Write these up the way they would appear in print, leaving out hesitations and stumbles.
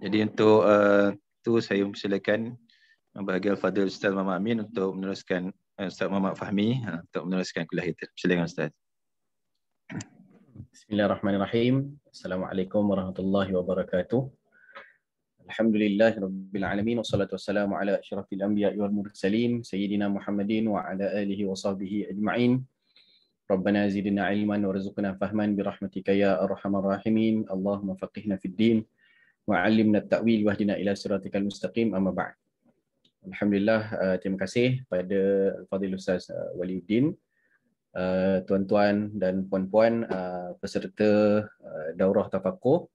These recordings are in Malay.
Jadi untuk tu saya persilakan bagi Al-Fadhil Ustaz Muhammad Amin untuk meneruskan Ustaz Muhammad Fahmi untuk meneruskan kuliah kita. Silakan Ustaz. Bismillahirrahmanirrahim. Assalamualaikum warahmatullahi wabarakatuh. Alhamdulillahirabbil alamin wassalatu wassalamu ala asyrafil anbiya'i wal mursalin sayyidina Muhammadin wa ala alihi wa sahbihi ajma'in. Rabbana zidna ilman warzuqna fahman birahmatika ya arhamar rahimin. Allahumma faqihna fid din wa 'allimna at-ta'wil wahdina ila siratikal mustaqim. Amma ba'd. Alhamdulillah, terima kasih pada Al-Fadhil Ustaz Waliuddin, tuan-tuan dan puan-puan peserta daurah tafakuh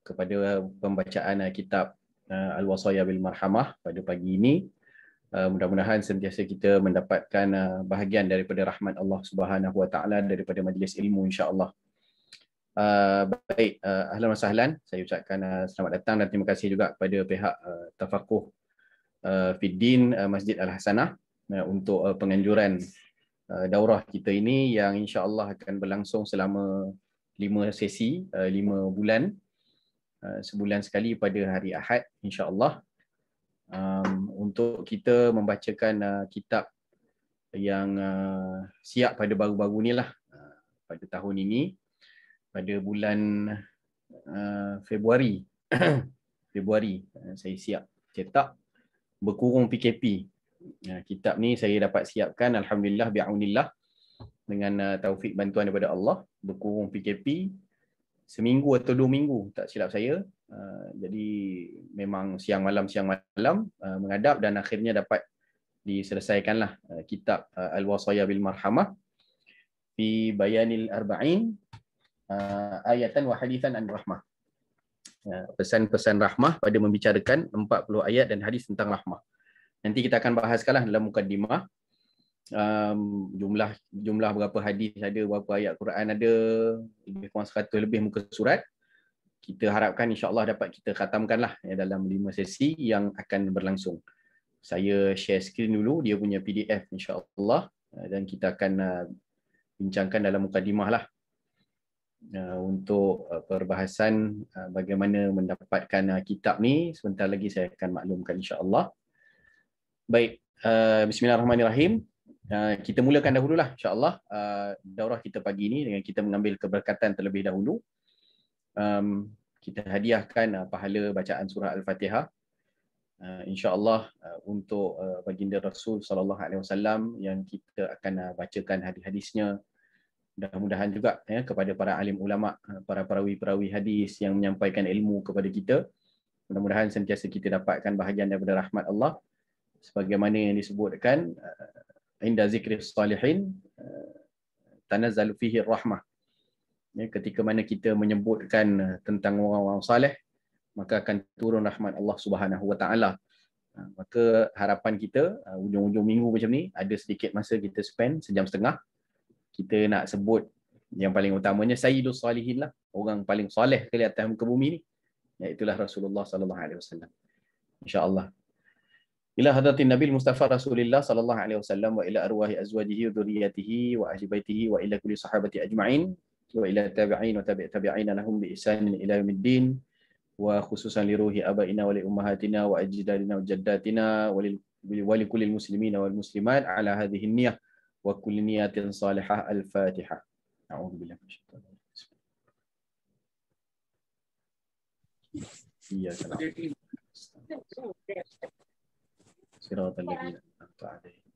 kepada pembacaan kitab Al-Wasaya bil Marhamah pada pagi ini. Mudah-mudahan sentiasa kita mendapatkan bahagian daripada rahmat Allah Subhanahu Wa Taala daripada majlis ilmu, insya-Allah. Baik, ahlan wa sahlan, saya ucapkan selamat datang dan terima kasih juga kepada pihak Tafakuh Fiddin Masjid Al-Hasanah untuk penganjuran daurah kita ini yang insya-Allah akan berlangsung selama 5 sesi, 5 bulan, sebulan sekali pada hari Ahad, insya-Allah. Untuk kita membacakan kitab yang siap pada baru-baru ni lah, pada tahun ini, pada bulan Februari Februari saya siap cetak Berkurung PKP. Kitab ni saya dapat siapkan alhamdulillah bi'aunillah dengan taufik bantuan daripada Allah. Berkurung PKP seminggu atau 2 minggu tak silap saya. Jadi memang siang malam menghadap dan akhirnya dapat diselesaikanlah kitab Al-Wasaya bil Marhamah fi Bayanil Arba'in ayatan wa hadithan an rahmah. Pesan-pesan rahmah pada membicarakan 40 ayat dan hadis tentang rahmah. Nanti kita akan bahaskanlah dalam mukaddimah. Jumlah berapa hadis ada, berapa ayat Quran ada, lebih kurang 100 lebih muka surat. Kita harapkan insya-Allah dapat kita khatamkanlah dalam 5 sesi yang akan berlangsung. Saya share skrin dulu dia punya PDF insya-Allah dan kita akan bincangkan dalam mukaddimah lah untuk perbahasan bagaimana mendapatkan kitab ni. Sebentar lagi saya akan maklumkan insya-Allah. Baik, bismillahirrahmanirrahim. Kita mulakan dahululah insya-Allah daurah kita pagi ini dengan kita mengambil keberkatan terlebih dahulu. Kita hadiahkan pahala bacaan surah Al-Fatihah insya-Allah untuk baginda Rasul sallallahu alaihi wasallam yang kita akan bacakan hadis-hadisnya. Mudah-mudahan juga kepada para alim ulama, para perawi-perawi hadis yang menyampaikan ilmu kepada kita. Mudah-mudahan sentiasa kita dapatkan bahagian daripada rahmat Allah sebagaimana yang disebutkan inda zikri salihin tanazzalu fihi rahmah. Ketika mana kita menyebutkan tentang orang-orang saleh, maka akan turun rahmat Allah Subhanahu Wa Taala. Maka harapan kita hujung-hujung minggu macam ni ada sedikit masa kita spend sejam setengah. Kita nak sebut yang paling utamanya Sayyidus Salihin lah, orang paling soleh ke atas muka bumi ni, iaitulah Rasulullah sallallahu alaihi wasallam. Insya-Allah. Ila hadratin Nabil Mustafa Rasulullah sallallahu alaihi wasallam wa ila arwahi azwajihi wa dhurriyyatihi wa ahli baitihi wa ila kulli sahabati ajma'in wa ila tabi'in wa tabi' tabi'ina lahum bi ihsanin ila yaumiddin wa khususan li ruhi abaina wa li ummahatina wa ajdadina wa jaddatina wa li kulli muslimina wal muslimat ala hadhihi niyyah wa kulli niyatin salihah. Al-Fatihah. A'udzubillahi minasyaitonir rajim. Iya, salam. Siratal ladzina an'amta 'alaihim.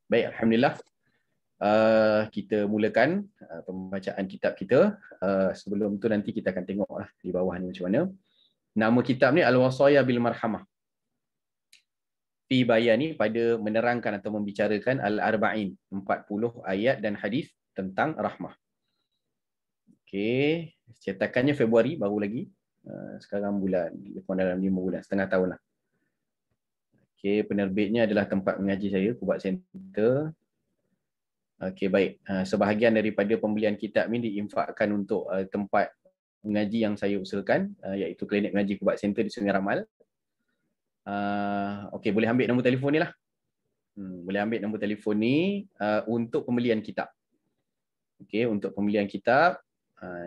Baik, alhamdulillah. Kita mulakan pembacaan kitab kita. Sebelum tu nanti kita akan tengoklah di bawah ni macam mana. Nama kitab ni Al-Wasaya bil Marhamah. Fi bayani pada menerangkan atau membicarakan Al-Arba'in, 40 ayat dan hadis tentang rahmah. Okey, cetakannya Februari baru lagi. Sekarang bulan dalam 5 bulan, setengah tahun lah. Okey, penerbitnya adalah tempat mengaji saya, Kubat Center. Okey, baik. Sebahagian daripada pembelian kitab ini diinfakkan untuk tempat mengaji yang saya usahakan, iaitu klinik mengaji Kubat Center di Sungai Ramal. Okey, boleh ambil nombor telefon ni lah. Boleh ambil nombor telefon ni untuk pembelian kitab. Okey, untuk pembelian kitab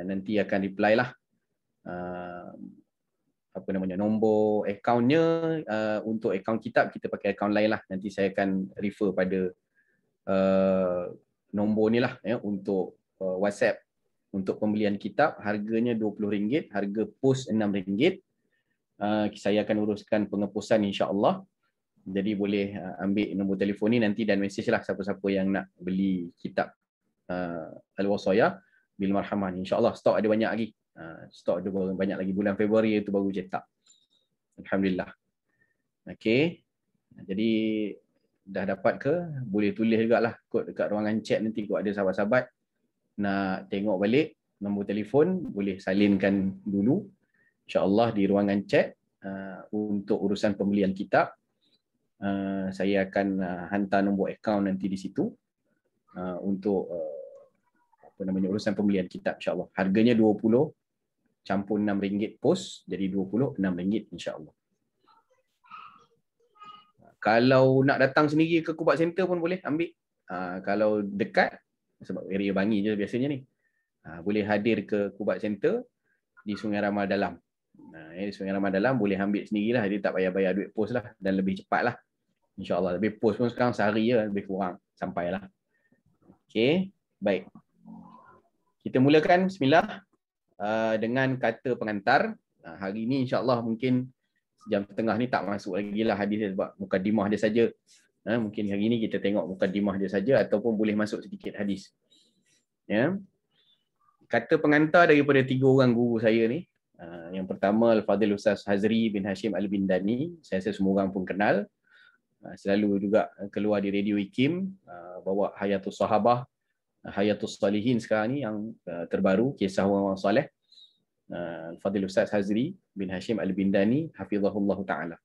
nanti akan reply lah apa namanya, nombor akaunnya. Untuk akaun kitab kita pakai akaun lain lah. Nanti saya akan refer pada nombor ni lah ya, untuk WhatsApp. Untuk pembelian kitab harganya RM20, harga pos RM6. Saya akan uruskan pengepusan insya-Allah. Jadi boleh ambil nombor telefon ni nanti dan mesej lah siapa-siapa yang nak beli kitab Al-Wasaya bil Marhamah. InsyaAllah stok ada banyak lagi. Stok ada banyak lagi. Bulan Februari itu baru cetak. Alhamdulillah. Okey. Jadi dah dapat ke? Boleh tulis jugalah kod dekat ruangan chat nanti kalau ada sahabat-sahabat nak tengok balik nombor telefon, boleh salinkan dulu insya-Allah di ruangan chat untuk urusan pembelian kitab. Saya akan hantar nombor akaun nanti di situ untuk apa namanya, urusan pembelian kitab insya-Allah. Harganya 20 campur RM6 pos, jadi RM26 insya-Allah. Kalau nak datang sendiri ke Kubat Center pun boleh ambil. Kalau dekat, sebab area Bangi je biasanya ni, boleh hadir ke Kubat Center di Sungai Ramal Dalam. Di Sungai Ramal Dalam boleh ambil sendirilah. Dia tak payah bayar duit pos lah dan lebih cepat lah. InsyaAllah. Lebih pos pun sekarang sehari je lebih kurang sampailah. Okey, baik. Kita mulakan, bismillah, dengan kata pengantar. Hari ini insyaAllah mungkin jam setengah ni tak masuk lagi lah hadis dia sebab mukadimah dia saja. Mungkin hari ni kita tengok mukadimah dia saja ataupun boleh masuk sedikit hadis. Ya. Kata pengantar daripada 3 orang guru saya ni. Yang pertama Al-Fadhil Ustaz Hazri bin Hashim Al-Bindani. Saya rasa semua orang pun kenal. Selalu juga keluar di Radio IKIM, bawa Hayatus Sahabah, Hayatus Salihin sekarang ni yang terbaru, kisah orang-orang soleh. Al-Fadhil Ustaz Hazri bin Hashim Al-Bindani hafizahullah ta'ala.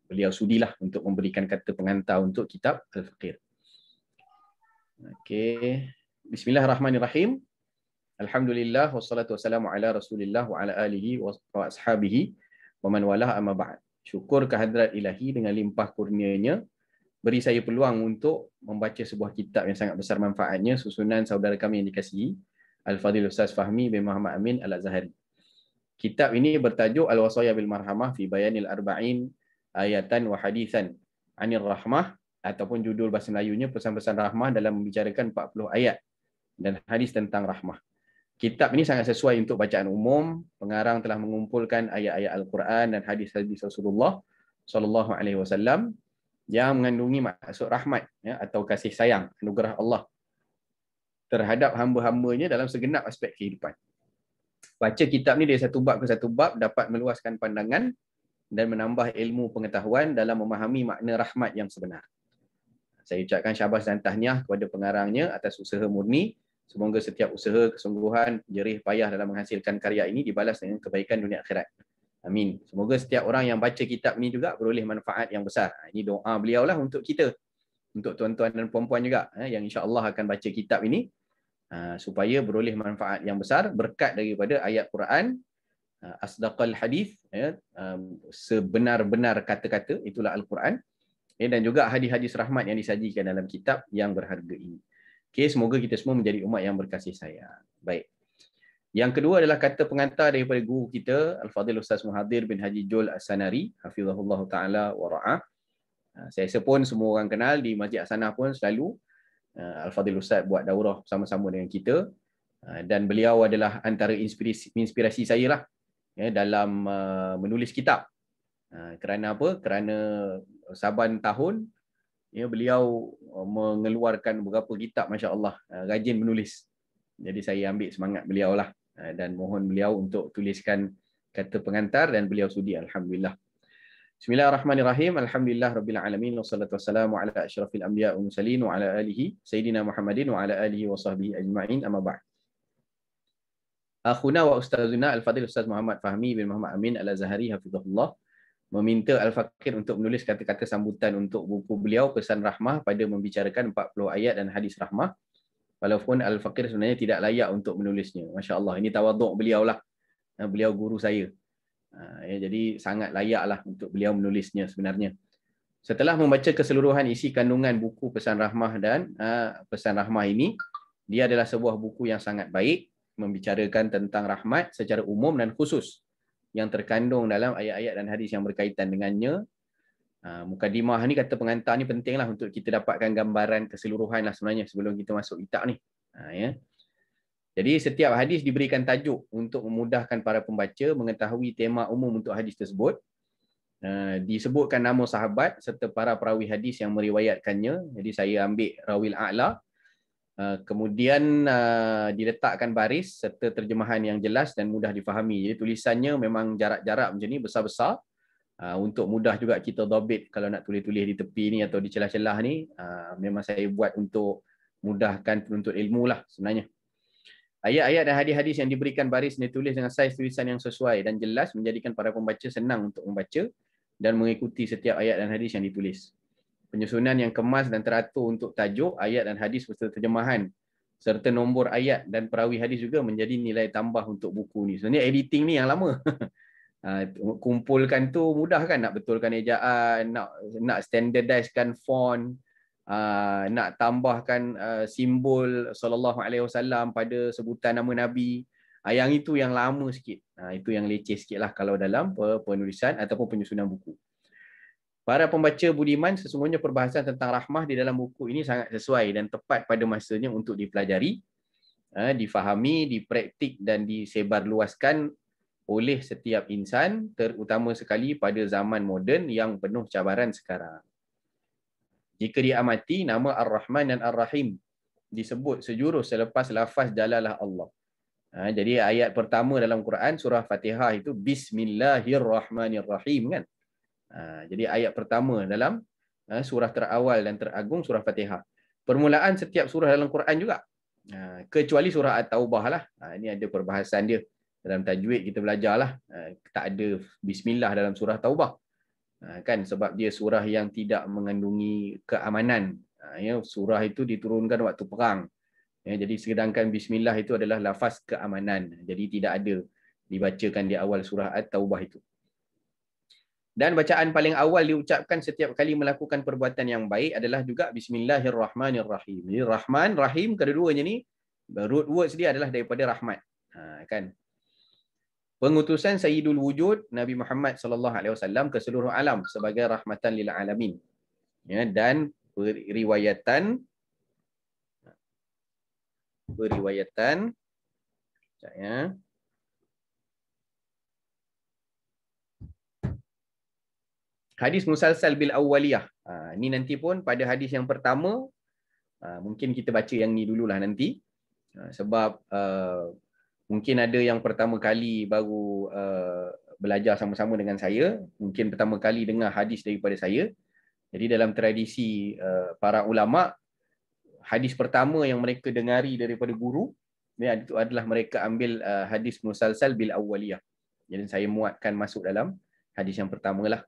Beliau sudilah untuk memberikan kata pengantar untuk kitab Al-Faqir. Okey. Bismillahirrahmanirrahim. Alhamdulillah wassalatu wassalamu ala Rasulillah wa ala alihi wa ashabihi wa man walah, amma ba'd. Syukur kehadrat Ilahi dengan limpah kurnianya beri saya peluang untuk membaca sebuah kitab yang sangat besar manfaatnya, susunan saudara kami yang dikasihi Al-Fadhil Ustaz Fahmi bin Muhammad Amin Al-Azhari. Kitab ini bertajuk Al-Wasaya bil Marhamah fi Bayanil Arba'in Ayatan wa Hadithan Anir Rahmah, ataupun judul bahasa Melayunya pesan-pesan rahmah dalam membicarakan 40 ayat dan hadis tentang rahmah. Kitab ini sangat sesuai untuk bacaan umum. Pengarang telah mengumpulkan ayat-ayat Al-Quran dan hadis-hadis Rasulullah sallallahu alaihi wasallam yang mengandungi maksud rahmat ya, atau kasih sayang, anugerah Allah terhadap hamba-hambanya dalam segenap aspek kehidupan. Baca kitab ni dari satu bab ke satu bab dapat meluaskan pandangan dan menambah ilmu pengetahuan dalam memahami makna rahmat yang sebenar. Saya ucapkan syabas dan tahniah kepada pengarangnya atas usaha murni. Semoga setiap usaha, kesungguhan, jerih payah dalam menghasilkan karya ini dibalas dengan kebaikan dunia akhirat. Amin. Semoga setiap orang yang baca kitab ni juga beroleh manfaat yang besar. Ini doa beliau lah untuk kita. Untuk tuan-tuan dan puan-puan juga yang insya-Allah akan baca kitab ini supaya beroleh manfaat yang besar berkat daripada ayat Quran, asdaqal hadis sebenar-benar kata-kata, itulah Al-Quran, dan juga hadis-hadis rahmat yang disajikan dalam kitab yang berharga ini. Okey, semoga kita semua menjadi umat yang berkasih sayang. Baik. Yang kedua adalah kata pengantar daripada guru kita Al-Fadhil Ustaz Muhadir bin Haji Jul As-Sanari hafizahullah taala wa ra'ah. Saya rasa pun semua orang kenal di Masjid As-Sanah pun selalu Al-Fadhil Ustaz buat daurah bersama-sama dengan kita, dan beliau adalah antara inspirasi saya lah ya, dalam menulis kitab. Kerana apa? Kerana saban tahun ya, beliau mengeluarkan beberapa kitab, masya-Allah, rajin menulis. Jadi saya ambil semangat beliau lah dan mohon beliau untuk tuliskan kata pengantar dan beliau sudi, alhamdulillah. Bismillahirrahmanirrahim. Alhamdulillah rabbil alamin wassalatu wassalamu ala asyrafil anbiya wal mursalin wa ala alihi sayyidina Muhammadin wa ala alihi wa sahbihi ajma'in, amma ba'd. Akhuna wa ustazuna Al-Fadhil Ustaz Muhammad Fahmi bin Muhammad Amin Al-Azhari hafizahullah meminta Al-Faqir untuk menulis kata-kata sambutan untuk buku beliau Pesan Rahmah pada membicarakan 40 ayat dan hadis rahmah. Walaupun Al-Faqir sebenarnya tidak layak untuk menulisnya. Masya-Allah, ini tawaduk beliau lah. Beliau guru saya. Jadi sangat layaklah untuk beliau menulisnya sebenarnya. Setelah membaca keseluruhan isi kandungan buku Pesan Rahmah dan Pesan Rahmah ini, dia adalah sebuah buku yang sangat baik, membicarakan tentang rahmat secara umum dan khusus yang terkandung dalam ayat-ayat dan hadis yang berkaitan dengannya. Mukadimah ni, kata pengantar ni pentinglah untuk kita dapatkan gambaran keseluruhan lah sebenarnya sebelum kita masuk kitab ni. Ya. Jadi setiap hadis diberikan tajuk untuk memudahkan para pembaca mengetahui tema umum untuk hadis tersebut. Disebutkan nama sahabat serta para perawi hadis yang meriwayatkannya. Jadi saya ambil rawil a'la. Kemudian diletakkan baris serta terjemahan yang jelas dan mudah difahami. Jadi tulisannya memang jarak-jarak macam ni, besar-besar. Untuk mudah juga kita dhabit kalau nak tulis-tulis di tepi ni atau di celah-celah ni. Memang saya buat untuk mudahkan penuntut ilmu lah sebenarnya. Ayat-ayat dan hadis-hadis yang diberikan baris ditulis dengan saiz tulisan yang sesuai dan jelas menjadikan para pembaca senang untuk membaca dan mengikuti setiap ayat dan hadis yang ditulis. Penyusunan yang kemas dan teratur untuk tajuk, ayat dan hadis beserta terjemahan serta nombor ayat dan perawi hadis juga menjadi nilai tambah untuk buku ni. Sebenarnya editing ni yang lama. Kumpulkan tu mudah kan, nak betulkan ejaan, nak standardizekan font, nak tambahkan simbol sallallahu alaihi wasallam pada sebutan nama Nabi. Yang itu yang lama sikit. Itu yang leceh sikit lah kalau dalam penulisan ataupun penyusunan buku. Para pembaca budiman, sesungguhnya perbahasan tentang rahmah di dalam buku ini sangat sesuai dan tepat pada masanya untuk dipelajari, difahami, dipraktik dan disebarluaskan oleh setiap insan, terutama sekali pada zaman moden yang penuh cabaran sekarang. Jika diamati, nama Ar-Rahman dan Ar-Rahim disebut sejurus selepas lafaz jalalah Allah. Jadi ayat pertama dalam Quran surah Fatihah itu Bismillahirrahmanirrahim kan. Jadi ayat pertama dalam surah terawal dan teragung surah Fatihah. Permulaan setiap surah dalam Quran juga. Kecuali surah At-Taubah lah. Ini ada perbahasan dia. Dalam tajwid kita belajarlah. Tak ada Bismillah dalam surah Taubah. Kan sebab dia surah yang tidak mengandungi keamanan. Surah itu diturunkan waktu perang. Jadi sedangkan Bismillah itu adalah lafaz keamanan. Jadi tidak ada dibacakan di awal surah At-Taubah itu. Dan bacaan paling awal diucapkan setiap kali melakukan perbuatan yang baik adalah juga Bismillahirrahmanirrahim. Jadi Rahman, Rahim, kedua-duanya ni root words dia adalah daripada rahmat. Kan? Pengutusan Sayyidul Wujud Nabi Muhammad sallallahu alaihi wasallam ke seluruh alam sebagai rahmatan lil alamin. Dan periwayatan hadis musalsal bil awwaliyah. Ni nanti pun pada hadis yang pertama, mungkin kita baca yang ni dululah nanti. Sebab mungkin ada yang pertama kali baru belajar sama-sama dengan saya, mungkin pertama kali dengar hadis daripada saya. Jadi dalam tradisi para ulama, hadis pertama yang mereka dengari daripada guru itu adalah mereka ambil hadis musalsal bil awwaliyah. Jadi saya muatkan masuk dalam hadis yang pertama lah.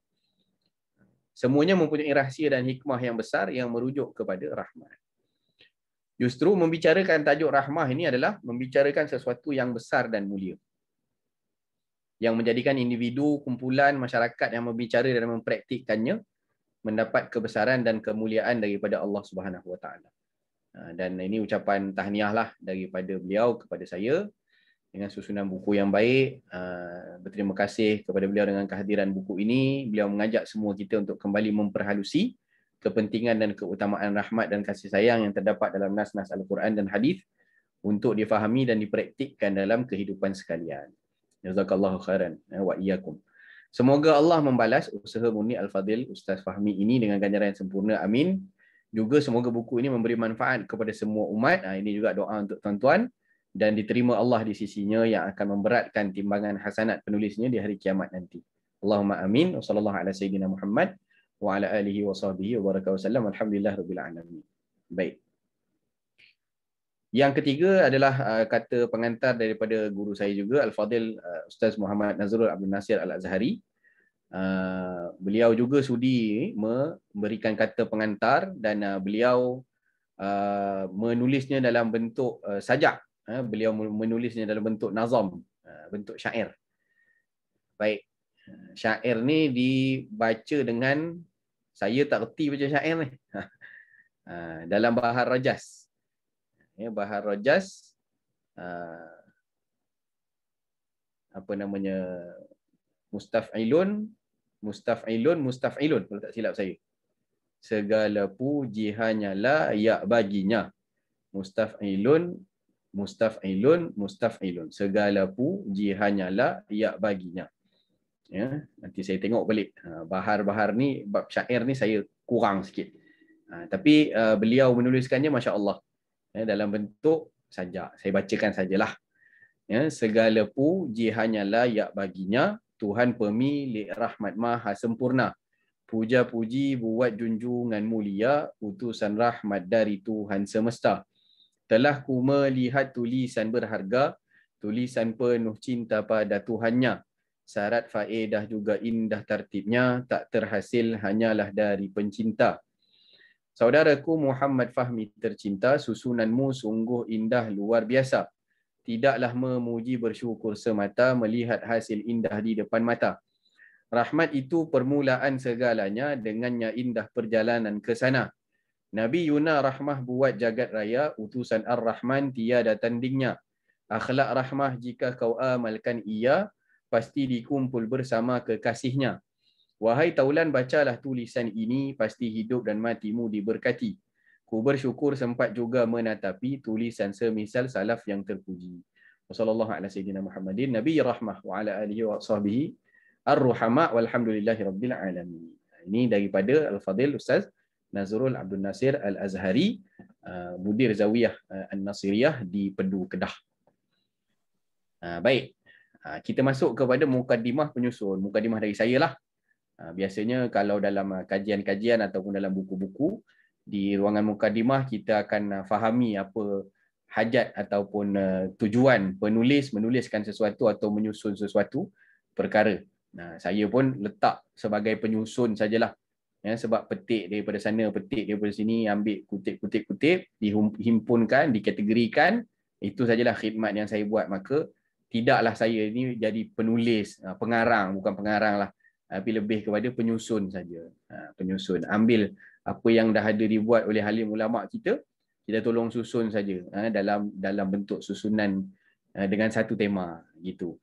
Semuanya mempunyai rahsia dan hikmah yang besar yang merujuk kepada rahmat. Justru membicarakan tajuk rahmah ini adalah membicarakan sesuatu yang besar dan mulia, yang menjadikan individu, kumpulan, masyarakat yang membicara dan mempraktikkannya mendapat kebesaran dan kemuliaan daripada Allah Subhanahu Wa Taala. Dan ini ucapan tahniah lah daripada beliau kepada saya dengan susunan buku yang baik. Berterima kasih kepada beliau dengan kehadiran buku ini. Beliau mengajak semua kita untuk kembali memperhalusi kepentingan dan keutamaan rahmat dan kasih sayang yang terdapat dalam nas-nas Al-Quran dan hadis untuk difahami dan dipraktikkan dalam kehidupan sekalian. Jazakallahu khairan wa iyyakum. Semoga Allah membalas usaha Murni Al-Fadil Ustaz Fahmi ini dengan ganjaran yang sempurna. Amin. Juga semoga buku ini memberi manfaat kepada semua umat. Ini juga doa untuk tuan-tuan. Dan diterima Allah di sisinya yang akan memberatkan timbangan hasanat penulisnya di hari kiamat nanti. Allahumma amin. Wa sallallahu ala sayyidina Muhammad wa ala alihi wa sahbihi wa baraka wasallam. Alhamdulillah rabbil alamin. Baik. Yang ketiga adalah kata pengantar daripada guru saya juga, Al-Fadil Ustaz Muhammad Nazrul Abdul Nasir Al-Azhari. Beliau juga sudi memberikan kata pengantar dan beliau menulisnya dalam bentuk sajak. Beliau menulisnya dalam bentuk nazam, bentuk syair. Baik. Syair ni dibaca dengan Saya tak reti baca syair ni. Dalam Bahar Rajas. Ya, Bahar Rajas apa namanya, mustaf'ilun kalau tak silap saya. Segala puji hanyalah ya baginya. Mustaf'ilun. Segala puji hanyalah ya baginya. Ya, nanti saya tengok balik. Bahar-bahar ni, bab syair ni saya kurang sikit. Tapi beliau menuliskannya Masya Allah. Ya, dalam bentuk sajak. Saya bacakan sajalah. Ya, segala puji hanyalah ya baginya, Tuhan pemilik rahmat maha sempurna. Puja-puji buat junjungan mulia, utusan rahmat dari Tuhan semesta. Telah ku melihat tulisan berharga, tulisan penuh cinta pada Tuhannya. Syarat faedah juga indah tertibnya, tak terhasil hanyalah dari pencinta. Saudaraku Muhammad Fahmi tercinta, susunanmu sungguh indah luar biasa. Tidaklah memuji bersyukur semata, melihat hasil indah di depan mata. Rahmat itu permulaan segalanya, dengannya indah perjalanan ke sana. Nabi Yuna rahmah buat jagat raya, utusan Ar-Rahman tiada tandingnya. Akhlak rahmah jika kau amalkan ia, pasti dikumpul bersama kekasihnya. Wahai taulan, bacalah tulisan ini, pasti hidup dan matimu diberkati. Ku bersyukur sempat juga menatapi tulisan semisal salaf yang terpuji. Wassallallahu ala sayyidina Muhammadin Nabi rahmah wa ala alihi wa sahbihi ar-ruhama walhamdulillahi rabbil alamin. Ini daripada Al-Fadil Ustaz Nazrul Abdul Nasir Al-Azhari, Mudir Zawiyah An-Nasiriyah di Pedu, Kedah. Baik, kita masuk kepada mukaddimah penyusun. Mukaddimah dari saya lah. Biasanya kalau dalam kajian-kajian ataupun dalam buku-buku, di ruangan mukaddimah kita akan fahami apa hajat ataupun tujuan penulis menuliskan sesuatu atau menyusun sesuatu perkara. Saya pun letak sebagai penyusun sajalah. Ya, sebab petik daripada sana, petik daripada sini, ambil kutip-kutip, dihimpunkan, dikategorikan. Itu sajalah khidmat yang saya buat. Maka tidaklah saya ini jadi penulis, pengarang, bukan pengarang lah. Tapi lebih kepada penyusun saja. Penyusun. Ambil apa yang dah ada dibuat oleh alim ulama kita tolong susun saja dalam bentuk susunan dengan satu tema gitu.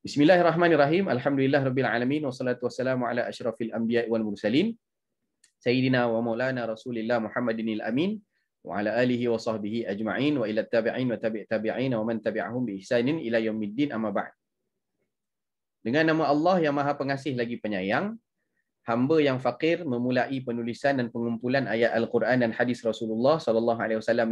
Bismillahirrahmanirrahim. Alhamdulillahirabbil alamin wassalatu wassalamu ala asyrafil anbiya'i wal mursalin sayyidina wa maulana Rasulillah Muhammadinil amin wa ala alihi wa sahbihi ajma'in wa ila tabi'in wa tabi'in wa man tabi'ahum bi ihsanin ila yaumiddin, amma ba'd. Dengan nama Allah yang Maha Pengasih lagi Penyayang, hamba yang fakir memulai penulisan dan pengumpulan ayat Al-Quran dan hadis Rasulullah SAW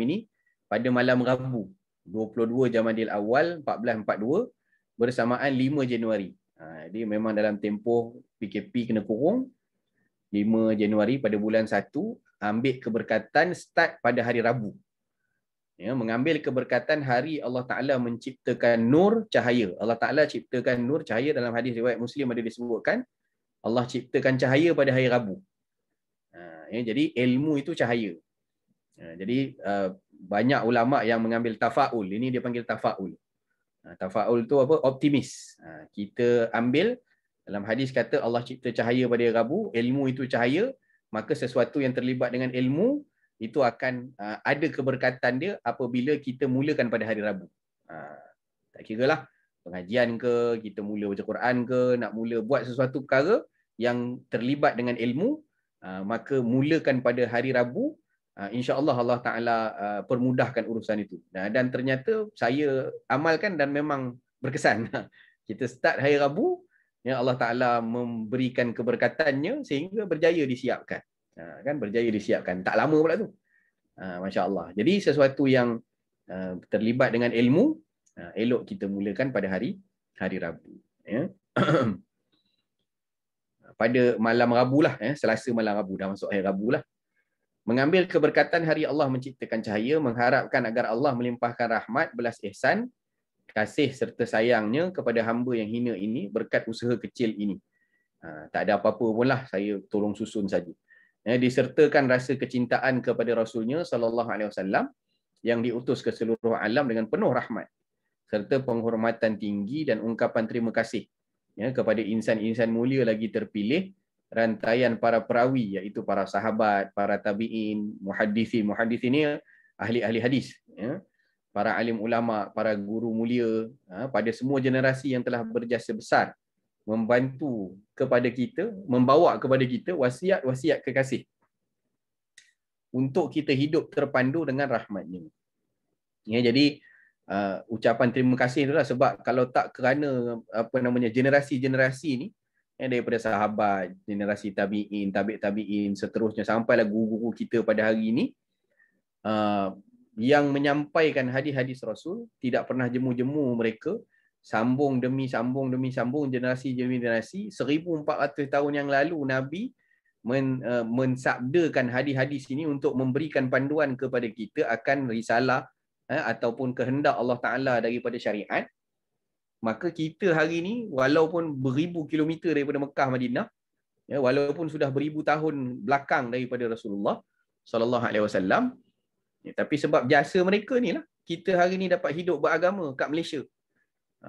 ini pada malam Rabu 22 Jamadil Awal 1442 bersamaan 5 Januari. Jadi memang dalam tempoh PKP kena kurung, 5 Januari pada bulan 1, ambil keberkatan start pada hari Rabu. Ya, mengambil keberkatan hari Allah Ta'ala menciptakan nur cahaya. Allah Ta'ala ciptakan nur cahaya, dalam hadis riwayat Muslim ada disebutkan Allah ciptakan cahaya pada hari Rabu. Ya, jadi ilmu itu cahaya. Jadi banyak ulama yang mengambil tafa'ul. Ini dia panggil tafa'ul. Tafa'ul tu apa? Optimis. Kita ambil dalam hadis kata Allah cipta cahaya pada hari Rabu, ilmu itu cahaya, maka sesuatu yang terlibat dengan ilmu itu akan ada keberkatan dia apabila kita mulakan pada hari Rabu. Tak kiralah pengajian ke, kita mula baca Quran ke, nak mula buat sesuatu perkara yang terlibat dengan ilmu, maka mulakan pada hari Rabu, insya-Allah Allah Ta'ala permudahkan urusan itu. Dan ternyata saya amalkan dan memang berkesan. Kita start hari Rabu, ya, Allah Ta'ala memberikan keberkatannya sehingga berjaya disiapkan. Kan berjaya disiapkan. Tak lama pula tu. Masya Allah. Jadi sesuatu yang terlibat dengan ilmu, elok kita mulakan pada hari Rabu. Ya. Pada malam Rabu lah, Selasa malam Rabu, dah masuk hari Rabu lah. Mengambil keberkatan hari Allah menciptakan cahaya, mengharapkan agar Allah melimpahkan rahmat, belas ihsan, kasih serta sayangnya kepada hamba yang hina ini berkat usaha kecil ini. Tak ada apa-apa pun lah, saya tolong susun saja. Disertakan rasa kecintaan kepada Rasulnya SAW yang diutus ke seluruh alam dengan penuh rahmat, serta penghormatan tinggi dan ungkapan terima kasih kepada insan-insan mulia lagi terpilih, rantaian para perawi, iaitu para sahabat, para tabi'in, muhaddisin. Muhaddisin ni ahli-ahli hadis, ya. Para alim ulama, para guru mulia, pada semua generasi yang telah berjasa besar membantu kepada kita, membawa kepada kita wasiat-wasiat kekasih untuk kita hidup terpandu dengan rahmat-Nya. Ya, jadi ucapan terima kasih itulah, sebab kalau tak kerana generasi-generasi ni, daripada sahabat, generasi tabi'in, tabi'in, seterusnya sampailah guru-guru kita pada hari ini, yang menyampaikan hadis-hadis Rasul, tidak pernah jemu-jemu mereka, sambung demi sambung demi sambung, generasi demi generasi. 1400 tahun yang lalu Nabi mensabdakan hadis-hadis ini untuk memberikan panduan kepada kita akan risalah ataupun kehendak Allah Ta'ala daripada syariat. Maka kita hari ini, walaupun beribu kilometer daripada Mekah Madinah, ya, walaupun sudah beribu tahun belakang daripada Rasulullah sallallahu alaihi wasallam, ya, tapi sebab jasa mereka ni lah kita hari ni dapat hidup beragama kat Malaysia.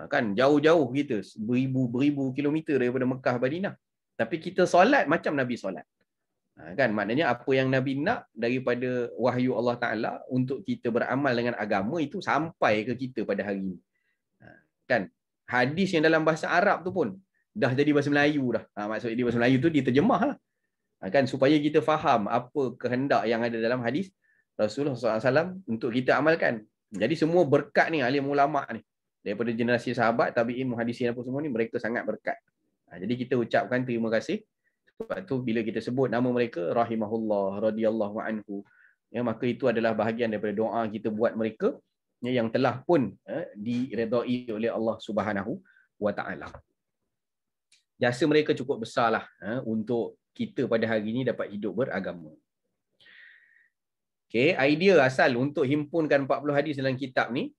Kan jauh-jauh kita, beribu kilometer daripada Mekah Madinah, tapi kita solat macam Nabi solat. Kan maknanya apa yang Nabi nak daripada wahyu Allah Ta'ala untuk kita beramal dengan agama itu sampai ke kita pada hari ini. Kan hadis yang dalam bahasa Arab tu pun dah jadi bahasa Melayu dah. Maksudnya di bahasa Melayu tu diterjemah lah. Kan supaya kita faham apa kehendak yang ada dalam hadis Rasulullah SAW untuk kita amalkan. Jadi semua berkat ni, alim ulama ni, daripada generasi sahabat, tabi'in, muhadisin apa semua ni, mereka sangat berkat. Jadi kita ucapkan terima kasih. Sebab tu bila kita sebut nama mereka, rahimahullah, radhiyallahu anhu, ya, maka itu adalah bahagian daripada doa kita buat mereka, ya, yang telah pun diredai oleh Allah Subhanahu wa Ta'ala. Jasa mereka cukup besarlah untuk kita pada hari ini dapat hidup beragama. Okay, idea asal untuk himpunkan 40 hadis dalam kitab ni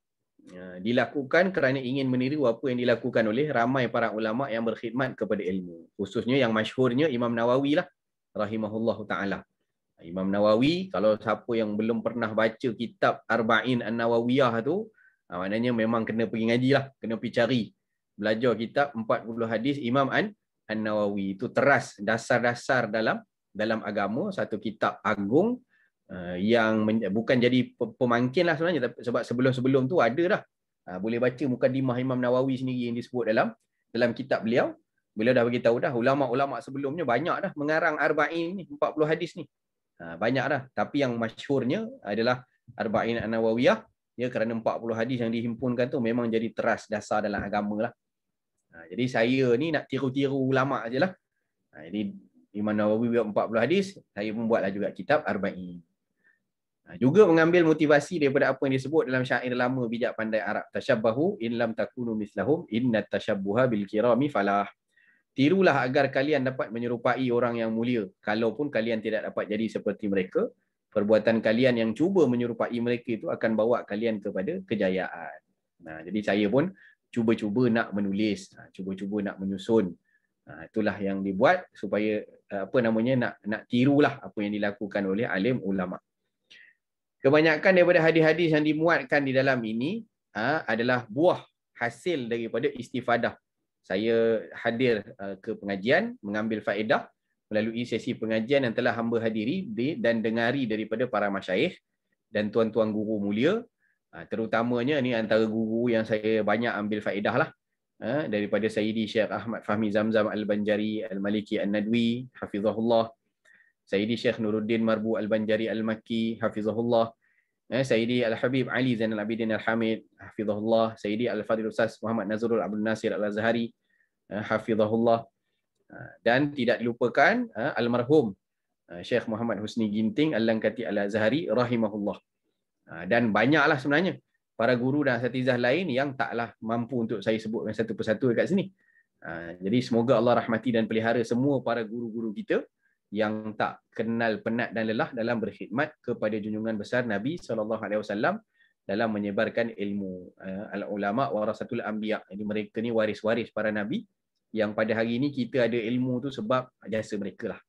dilakukan kerana ingin meniru apa yang dilakukan oleh ramai para ulama yang berkhidmat kepada ilmu. Khususnya yang masyhurnya Imam Nawawi lah, rahimahullahu ta'ala. Imam Nawawi, kalau siapa yang belum pernah baca kitab Arba'in An-Nawawiyah tu, maknanya memang kena pergi ngaji lah, kena pergi cari. Belajar kitab 40 hadis Imam An-Nawawi. Itu teras dasar-dasar dalam agama, satu kitab agung yang bukan jadi pemangkin lah sebenarnya, sebab sebelum-sebelum tu ada dah. Boleh baca mukadimah Imam Nawawi sendiri yang disebut dalam kitab beliau. Beliau dah beritahu dah, ulama-ulama sebelumnya banyak dah mengarang Arba'in ni, 40 hadis ni. Banyak dah. Tapi yang masyhurnya adalah Arba'in An-Nawawiyah, ya, kerana 40 hadis yang dihimpunkan tu memang jadi teras dasar dalam agama lah. Jadi saya ni nak tiru-tiru ulama je lah. Jadi Imam Nawawi buat 40 hadis, saya pun buatlah juga kitab Arba'in. Juga mengambil motivasi daripada apa yang disebut dalam syair lama bijak pandai Arab, tasyabbahu in lam takunu mislahum innat tasyabbuha bil kirami falah. Tirulah agar kalian dapat menyerupai orang yang mulia, kalaupun kalian tidak dapat jadi seperti mereka. Perbuatan kalian yang cuba menyerupai mereka itu akan bawa kalian kepada kejayaan. Jadi saya pun cuba-cuba nak menulis, cuba-cuba nak menyusun. Itulah yang dibuat supaya nak tirulah apa yang dilakukan oleh alim ulama. Kebanyakan daripada hadis-hadis yang dimuatkan di dalam ini adalah buah hasil daripada istifadah. Saya hadir ke pengajian, mengambil faedah melalui sesi pengajian yang telah hamba hadiri dan dengari daripada para masyayikh dan tuan-tuan guru mulia. Terutamanya ni antara guru yang saya banyak ambil faedah lah. Daripada Sayyidi Syekh Ahmad Fahmi Zamzam Al-Banjari Al-Maliki Al-Nadwi, hafizahullah. Sayyidi Syekh Nuruddin Marbu Al-Banjari Al-Makki, hafizahullah. Sayyidi Al-Habib Ali Zainal Abidin Al-Hamid, hafizahullah. Sayyidi Al-Fadhil Ustaz Muhammad Nazrul Abdul Nasir Al-Azhari, hafizahullah. Dan tidak dilupakan almarhum Syekh Muhammad Husni Ginting Al-Langkati Al-Azhari, rahimahullah. Dan banyaklah sebenarnya para guru dan asatizah lain yang taklah mampu untuk saya sebutkan satu persatu dekat sini. Jadi semoga Allah rahmati dan pelihara semua para guru-guru kita yang tak kenal penat dan lelah dalam berkhidmat kepada junjungan besar Nabi SAW dalam menyebarkan ilmu. Al-ulama warasatul anbiya. Jadi mereka ni waris-waris para nabi, yang pada hari ini kita ada ilmu tu sebab jasa mereka lah.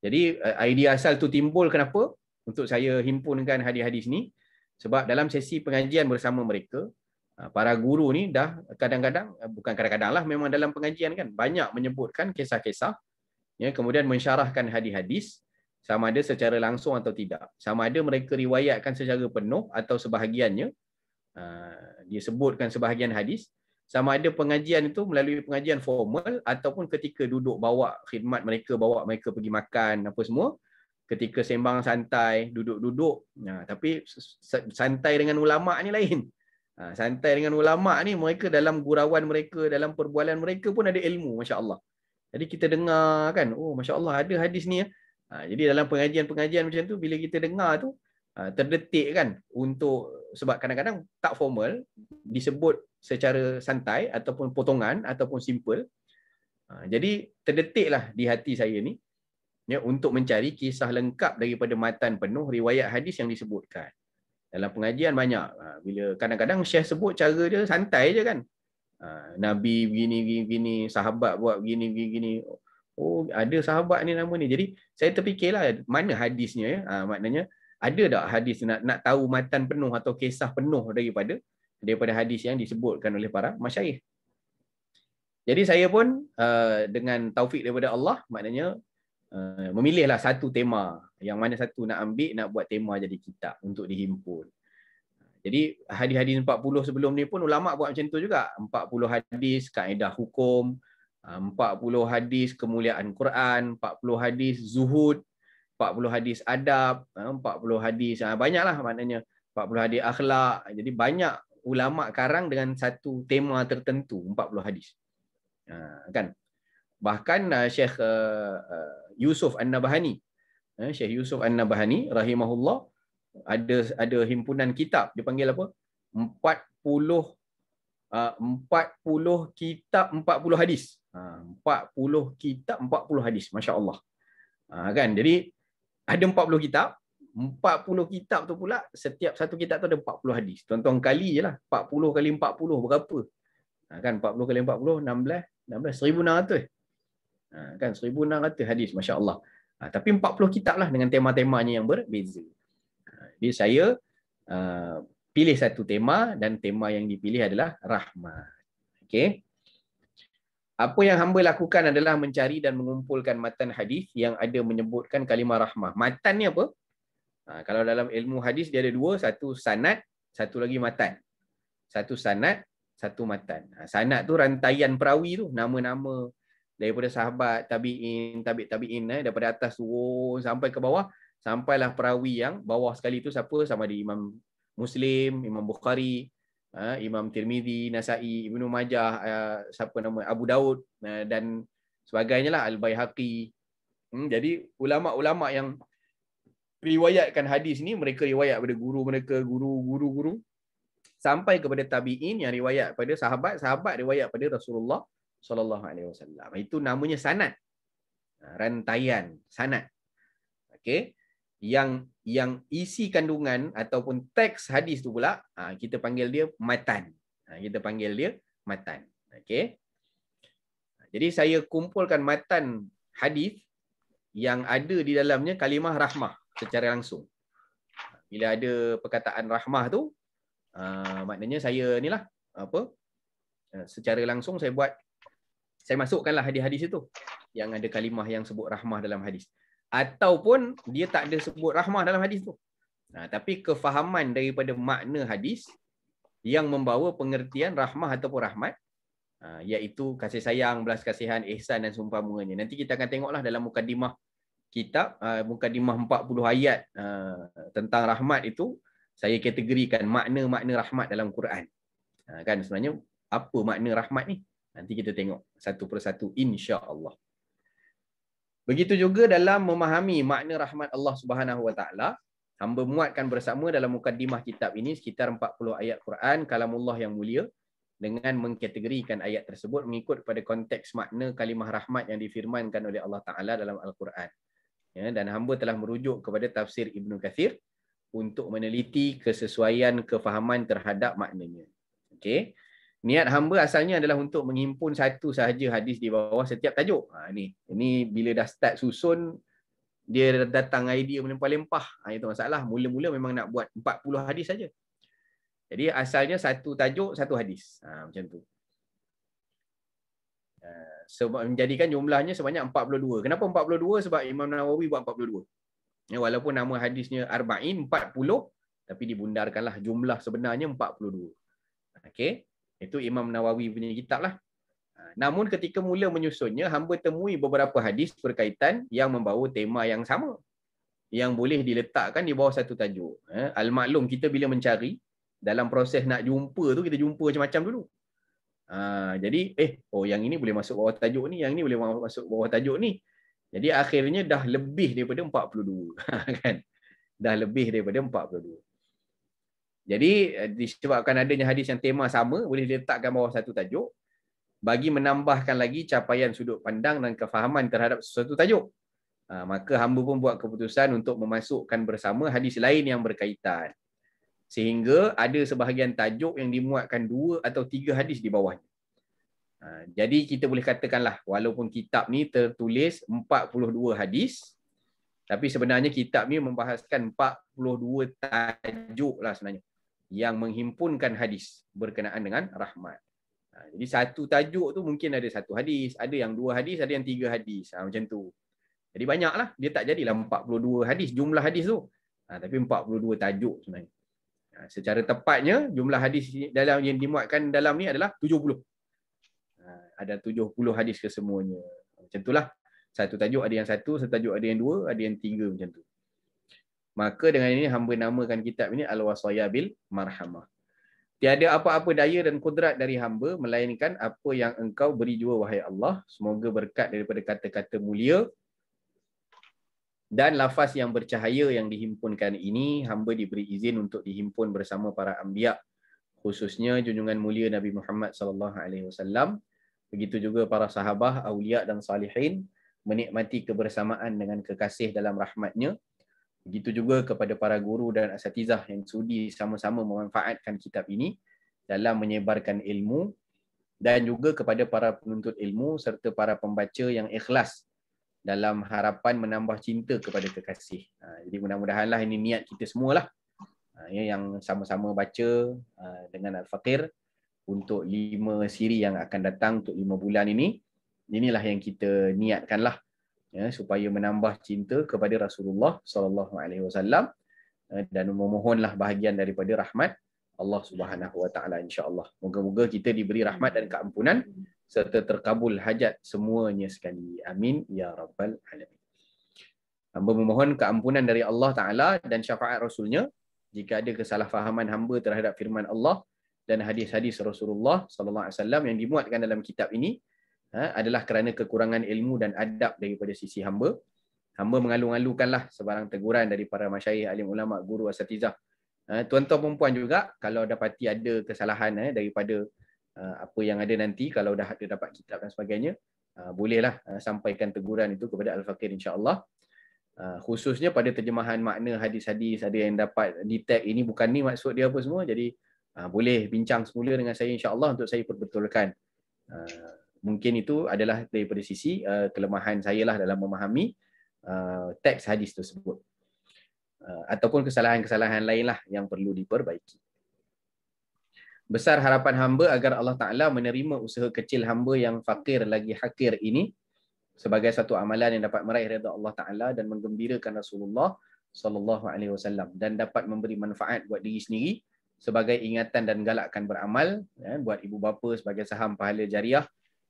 Jadi idea asal tu timbul kenapa untuk saya himpunkan hadis-hadis ni, sebab dalam sesi pengajian bersama mereka, para guru ni dah kadang-kadang, bukan kadang-kadang lah, memang dalam pengajian kan banyak menyebutkan kisah-kisah Ya, kemudian mensyarahkan hadis-hadis sama ada secara langsung atau tidak. Sama ada mereka riwayatkan secara penuh atau sebahagiannya. Dia sebutkan sebahagian hadis. Sama ada pengajian itu melalui pengajian formal ataupun ketika duduk bawa khidmat mereka, bawa mereka pergi makan apa semua. Ketika sembang santai, duduk-duduk. Tapi santai dengan ulama' ni lain. Santai dengan ulama' ni mereka dalam gurauan mereka, dalam perbualan mereka pun ada ilmu, Masya Allah. Jadi kita dengar kan, oh Masya Allah ada hadis ni. Jadi dalam pengajian-pengajian macam tu, bila kita dengar tu, terdetik kan untuk, sebab kadang-kadang tak formal, disebut secara santai ataupun potongan ataupun simple. Jadi terdetiklah di hati saya ni, ya, untuk mencari kisah lengkap daripada matan penuh riwayat hadis yang disebutkan. Dalam pengajian banyak. Bila kadang-kadang Syekh sebut cara dia santai je kan. Nabi begini, sahabat buat begini. Oh, ada sahabat ni nama ni. Jadi saya terfikirlah mana hadisnya ya. Maknanya ada tak hadis nak tahu matan penuh atau kisah penuh daripada hadis yang disebutkan oleh para masyayikh. Jadi saya pun dengan taufik daripada Allah, maknanya memilihlah satu tema, yang mana satu nak ambil, nak buat tema jadi kitab untuk dihimpun. Jadi hadis-hadis 40 sebelum ni pun ulama' buat macam tu juga. 40 hadis kaedah hukum, 40 hadis kemuliaan Quran, 40 hadis zuhud, 40 hadis adab, 40 hadis, banyaklah maknanya, 40 hadis akhlak. Jadi banyak ulama' karang dengan satu tema tertentu, 40 hadis. Kan? Bahkan Syekh Yusuf An-Nabhani, Syekh Yusuf An-Nabhani rahimahullah, ada himpunan kitab, dia panggil apa? 40 kitab 40 hadis. 40 kitab 40 hadis, Masya-Allah. Kan? Jadi ada 40 kitab, 40 kitab tu pula, setiap satu kitab tu ada 40 hadis. Tuan-tuan kali je lah, 40 kali 40 berapa? Kan 40 kali 40 16 1600. Kan 1600 hadis, Masya-Allah. Tapi 40 kitab lah dengan tema-temanya yang berbeza. Jadi saya pilih satu tema, dan tema yang dipilih adalah rahmat. Okey. Apa yang hamba lakukan adalah mencari dan mengumpulkan matan hadis yang ada menyebutkan kalimah rahmah. Matan ni apa? Kalau dalam ilmu hadis dia ada dua, satu sanad, satu lagi matan. Satu sanad, satu matan. Sanad tu rantaian perawi tu, nama-nama daripada sahabat, tabi'in, tabi'in, daripada atas turun sampai ke bawah, sampailah perawi yang bawah sekali tu siapa? Sama ada Imam Muslim, Imam Bukhari, Imam Tirmizi, Nasai, Ibnu Majah, siapa nama, Abu Daud, dan sebagainya lah, Al-Baihaqi. Jadi ulama-ulama yang riwayatkan hadis ni, mereka riwayat pada guru mereka, guru sampai kepada tabi'in yang riwayat pada sahabat riwayat pada Rasulullah sallallahu alaihi wasallam. Itu namanya sanad. Rantaian sanad. Okey. Yang isi kandungan ataupun teks hadis tu pula, kita panggil dia matan. Okey. Jadi saya kumpulkan matan hadis yang ada di dalamnya kalimah rahmah secara langsung. Bila ada perkataan rahmah tu, maknanya saya nilah secara langsung saya masukkanlah hadis-hadis itu yang ada kalimah yang sebut rahmah dalam hadis. Ataupun dia tak ada sebut rahmah dalam hadis tu. Tapi kefahaman daripada makna hadis yang membawa pengertian rahmah ataupun rahmat, iaitu kasih sayang, belas kasihan, ihsan dan seumpamanya. Nanti kita akan tengoklah dalam mukadimah kitab, mukadimah 40 ayat tentang rahmat itu, saya kategorikan makna-makna rahmat dalam Quran. Kan sebenarnya apa makna rahmat ni? Nanti kita tengok satu persatu, insya-Allah. Begitu juga dalam memahami makna rahmat Allah Subhanahu Wa Taala, hamba muatkan bersama dalam mukadimah kitab ini sekitar 40 ayat Quran kalamullah yang mulia, dengan mengkategorikan ayat tersebut mengikut pada konteks makna kalimah rahmat yang difirmankan oleh Allah Taala dalam Al-Quran. Ya, dan hamba telah merujuk kepada tafsir Ibnu Katsir untuk meneliti kesesuaian kefahaman terhadap maknanya. Okey. Niat hamba asalnya adalah untuk menghimpun satu sahaja hadis di bawah setiap tajuk. Ini bila dah start susun, dia datang idea melempah-lempah. Itu masalah. Mula-mula memang nak buat 40 hadis saja. Jadi asalnya satu tajuk, satu hadis. Macam tu. Sebab menjadikan jumlahnya sebanyak 42. Kenapa 42? Sebab Imam Nawawi buat 42. Walaupun nama hadisnya Arba'in, 40, tapi dibundarkanlah jumlah sebenarnya 42. Okey, itu Imam Nawawi punya kitab lah. Namun ketika mula menyusunnya, hamba temui beberapa hadis berkaitan yang membawa tema yang sama, yang boleh diletakkan di bawah satu tajuk. Al-maklum, kita bila mencari, dalam proses nak jumpa tu, kita jumpa macam-macam dulu. Jadi, yang ini boleh masuk bawah tajuk ni, yang ini boleh masuk bawah tajuk ni. Jadi akhirnya dah lebih daripada 42. Kan? Dah lebih daripada 42. Jadi disebabkan adanya hadis yang tema sama, boleh diletakkan bawah satu tajuk, bagi menambahkan lagi capaian sudut pandang dan kefahaman terhadap sesuatu tajuk. Maka hamba pun buat keputusan untuk memasukkan bersama hadis lain yang berkaitan. Sehingga ada sebahagian tajuk yang dimuatkan 2 atau 3 hadis di bawahnya. Jadi kita boleh katakanlah, walaupun kitab ni tertulis 42 hadis, tapi sebenarnya kitab ni membahaskan 42 tajuk lah sebenarnya, yang menghimpunkan hadis berkenaan dengan rahmat. Jadi satu tajuk tu mungkin ada 1 hadis, ada yang 2 hadis, ada yang 3 hadis. Macam tu. Jadi banyaklah, dia tak jadilah 42 hadis jumlah hadis tu. Tapi 42 tajuk sebenarnya. Secara tepatnya jumlah hadis dalam yang dimuatkan dalam ni adalah 70. Ada 70 hadis kesemuanya. Macam itulah. Satu tajuk ada yang 1, satu tajuk ada yang 2, ada yang 3 macam tu. Maka dengan ini hamba namakan kitab ini Al-Wasaya bil Marhamah. Tiada apa-apa daya dan kudrat dari hamba melainkan apa yang engkau beri jua wahai Allah. Semoga berkat daripada kata-kata mulia dan lafaz yang bercahaya yang dihimpunkan ini, hamba diberi izin untuk dihimpun bersama para anbiya, khususnya junjungan mulia Nabi Muhammad SAW. Begitu juga para sahabah, awliya dan salihin, menikmati kebersamaan dengan kekasih dalam rahmatnya. Begitu juga kepada para guru dan asatizah yang sudi sama-sama memanfaatkan kitab ini dalam menyebarkan ilmu, dan juga kepada para penuntut ilmu serta para pembaca yang ikhlas dalam harapan menambah cinta kepada kekasih. Jadi mudah-mudahanlah ini niat kita semualah, yang sama-sama baca dengan Al-Faqir untuk 5 siri yang akan datang, untuk 5 bulan ini. Inilah yang kita niatkanlah, supaya menambah cinta kepada Rasulullah SAW, dan memohonlah bahagian daripada rahmat Allah Subhanahu Wa Taala, insya-Allah. Moga-moga kita diberi rahmat dan keampunan serta terkabul hajat semuanya sekali. Amin ya rabbal alamin. Hamba memohon keampunan dari Allah Taala dan syafaat Rasulnya jika ada kesalahfahaman hamba terhadap firman Allah dan hadis-hadis Rasulullah sallallahu alaihi wasallam yang dimuatkan dalam kitab ini, adalah kerana kekurangan ilmu dan adab daripada sisi hamba. Hamba mengalu-alukanlah sebarang teguran dari para masyayikh, alim ulama, guru, asatizah. Tuan-tuan perempuan juga, kalau dapati ada kesalahan daripada apa yang ada nanti, kalau dah ada dapat kitab dan sebagainya, bolehlah sampaikan teguran itu kepada Al-Faqir, insya-Allah. Khususnya pada terjemahan makna hadis-hadis, ada yang dapat di tag ini bukan ni maksud dia apa semua, jadi boleh bincang semula dengan saya, insya-Allah, untuk saya perbetulkan. Mungkin itu adalah daripada sisi kelemahan saya lah dalam memahami teks hadis tersebut, ataupun kesalahan-kesalahan lain lah yang perlu diperbaiki. Besar harapan hamba agar Allah Ta'ala menerima usaha kecil hamba yang fakir lagi hakir ini sebagai satu amalan yang dapat meraih redha Allah Ta'ala dan menggembirakan Rasulullah SAW, dan dapat memberi manfaat buat diri sendiri sebagai ingatan dan galakkan beramal, buat ibu bapa sebagai saham pahala jariah,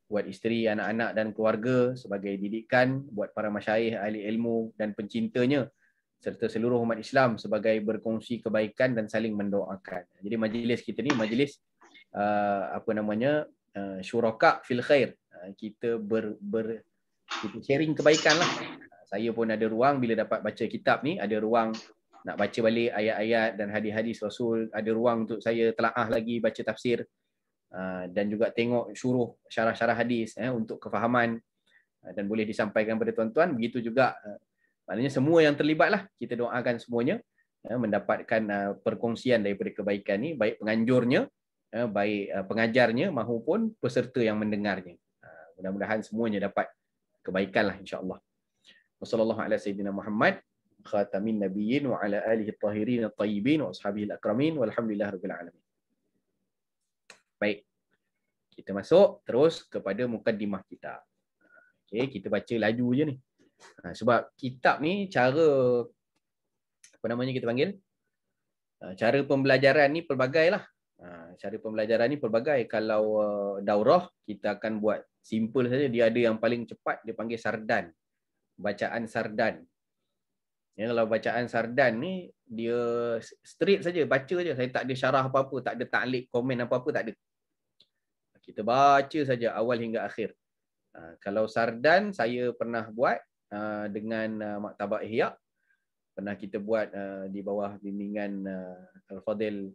buat isteri, anak-anak dan keluarga sebagai didikan, buat para masyayikh, ahli ilmu dan pencintanya, serta seluruh umat Islam sebagai berkongsi kebaikan dan saling mendoakan. Jadi majlis kita ni majlis syuraka fil khair. Kita kita sharing kebaikan lah. Saya pun ada ruang bila dapat baca kitab ni, ada ruang nak baca balik ayat-ayat dan hadis-hadis Rasul, ada ruang untuk saya telaah lagi baca tafsir, dan juga tengok syuruh syarah-syarah hadis untuk kefahaman, dan boleh disampaikan kepada tuan-tuan. Begitu juga maknanya semua yang terlibat lah, kita doakan semuanya mendapatkan perkongsian daripada kebaikan ni, baik penganjurnya, baik pengajarnya maupun peserta yang mendengarnya. Mudah-mudahan semuanya dapat kebaikan lah, insya-Allah. Wassallallahu ala sayyidina Muhammad khatamin nabiyyin wa ala alihi at-tahirin at-tayyibin wa ashabihi al-akramin walhamdulillahirabbil alamin. Baik. Kita masuk terus kepada mukaddimah kitab. Okey, kita baca laju je ni. Sebab kitab ni cara apa namanya kita panggil? Cara pembelajaran ni pelbagai lah. Cara pembelajaran ni pelbagai. Kalau daurah kita akan buat simple saja. Dia ada yang paling cepat dia panggil sardan. Bacaan sardan. Ya, kalau bacaan sardan ni dia straight saja, baca saja. Saya tak ada syarah apa-apa, tak ada taklik, komen apa-apa, tak ada. Kita baca saja awal hingga akhir. Kalau sardan saya pernah buat dengan Maktabak Ihya. Pernah kita buat di bawah bimbingan Al-Fadil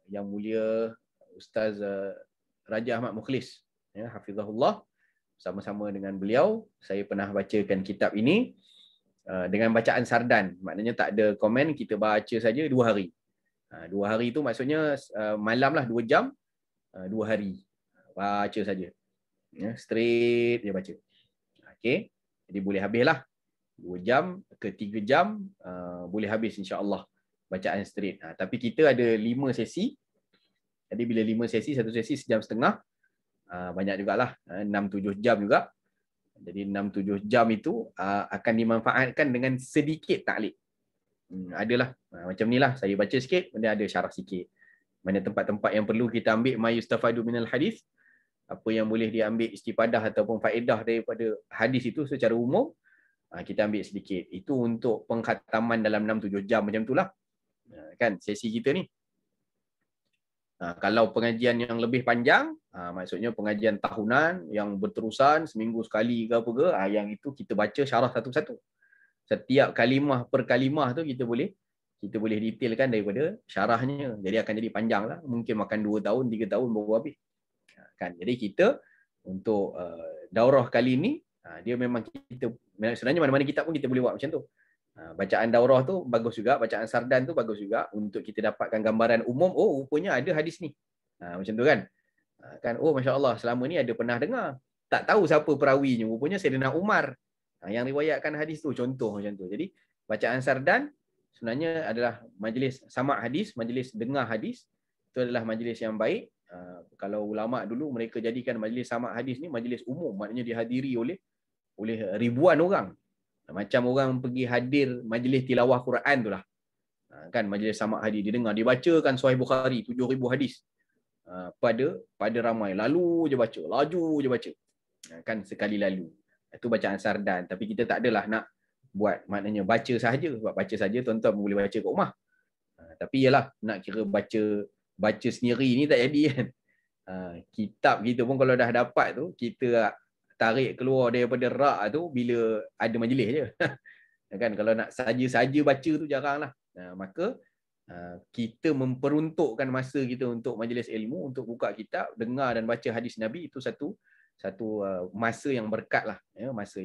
Yang Mulia Ustaz Raja Ahmad Mukhlis, ya, hafizahullah. Sama-sama dengan beliau saya pernah bacakan kitab ini dengan bacaan sardan. Maknanya tak ada komen, kita baca saja 2 hari. 2 hari tu maksudnya malam lah, 2 jam, 2 hari. Baca saja. Ya, straight dia baca. Okey. Jadi boleh habislah. 2 jam ke 3 jam boleh habis insya-Allah bacaan straight. Tapi kita ada 5 sesi. Jadi bila 5 sesi, satu sesi sejam setengah, banyak jugalah, 6-7 jam juga. Jadi 6-7 jam itu akan dimanfaatkan dengan sedikit taklik. Adalah macam ni lah, saya baca sikit, kemudian ada syarah sikit. Mana tempat-tempat yang perlu kita ambil ma yustafadu minal hadis, apa yang boleh diambil istifadah ataupun faedah daripada hadis itu secara umum, kita ambil sedikit. Itu untuk pengkhataman dalam 6-7 jam macam itulah. Kan sesi kita ni. Kalau pengajian yang lebih panjang, maksudnya pengajian tahunan yang berterusan seminggu sekali ke apa ke, yang itu kita baca syarah satu-satu. Setiap kalimah per kalimah tu kita boleh detailkan daripada syarahnya. Jadi akan jadi panjang lah. Mungkin makan 2 tahun, 3 tahun baru habis. Kan? Jadi kita untuk daurah kali ni, dia memang kita, sebenarnya mana-mana kitab pun kita boleh buat macam tu. Bacaan daurah tu bagus juga, bacaan sardan tu bagus juga untuk kita dapatkan gambaran umum. Oh, rupanya ada hadis ni. Macam tu kan? Kan, oh masya-Allah, selama ni ada pernah dengar. Tak tahu siapa perawinya, rupanya Sayyidina Umar yang riwayatkan hadis tu, contoh macam tu. Jadi, bacaan sardan sebenarnya adalah majlis sama' hadis, majlis dengar hadis. Itu adalah majlis yang baik. Kalau ulama dulu mereka jadikan majlis sama' hadis ni majlis umum, maknanya dihadiri oleh ribuan orang. Macam orang pergi hadir majlis tilawah Quran tu lah. Kan majlis sama' hadis, dia dengar, dibacakan Sahih Bukhari 7,000 hadis. Pada ramai, lalu je baca, laju je baca. Kan sekali lalu. Itu bacaan sardan, tapi kita tak adalah nak buat maknanya baca sahaja. Sebab baca saja tuan-tuan boleh baca kat rumah. Tapi yalah, nak kira baca sendiri ni tak jadi kan. Kitab kita pun kalau dah dapat tu, kita tarik keluar daripada rak tu bila ada majlis je. Kan kalau nak saja-saja baca tu jaranglah. Maka kita memperuntukkan masa kita untuk majlis ilmu, untuk buka kitab, dengar dan baca hadis Nabi, itu satu masa yang berkat lah, ya, masa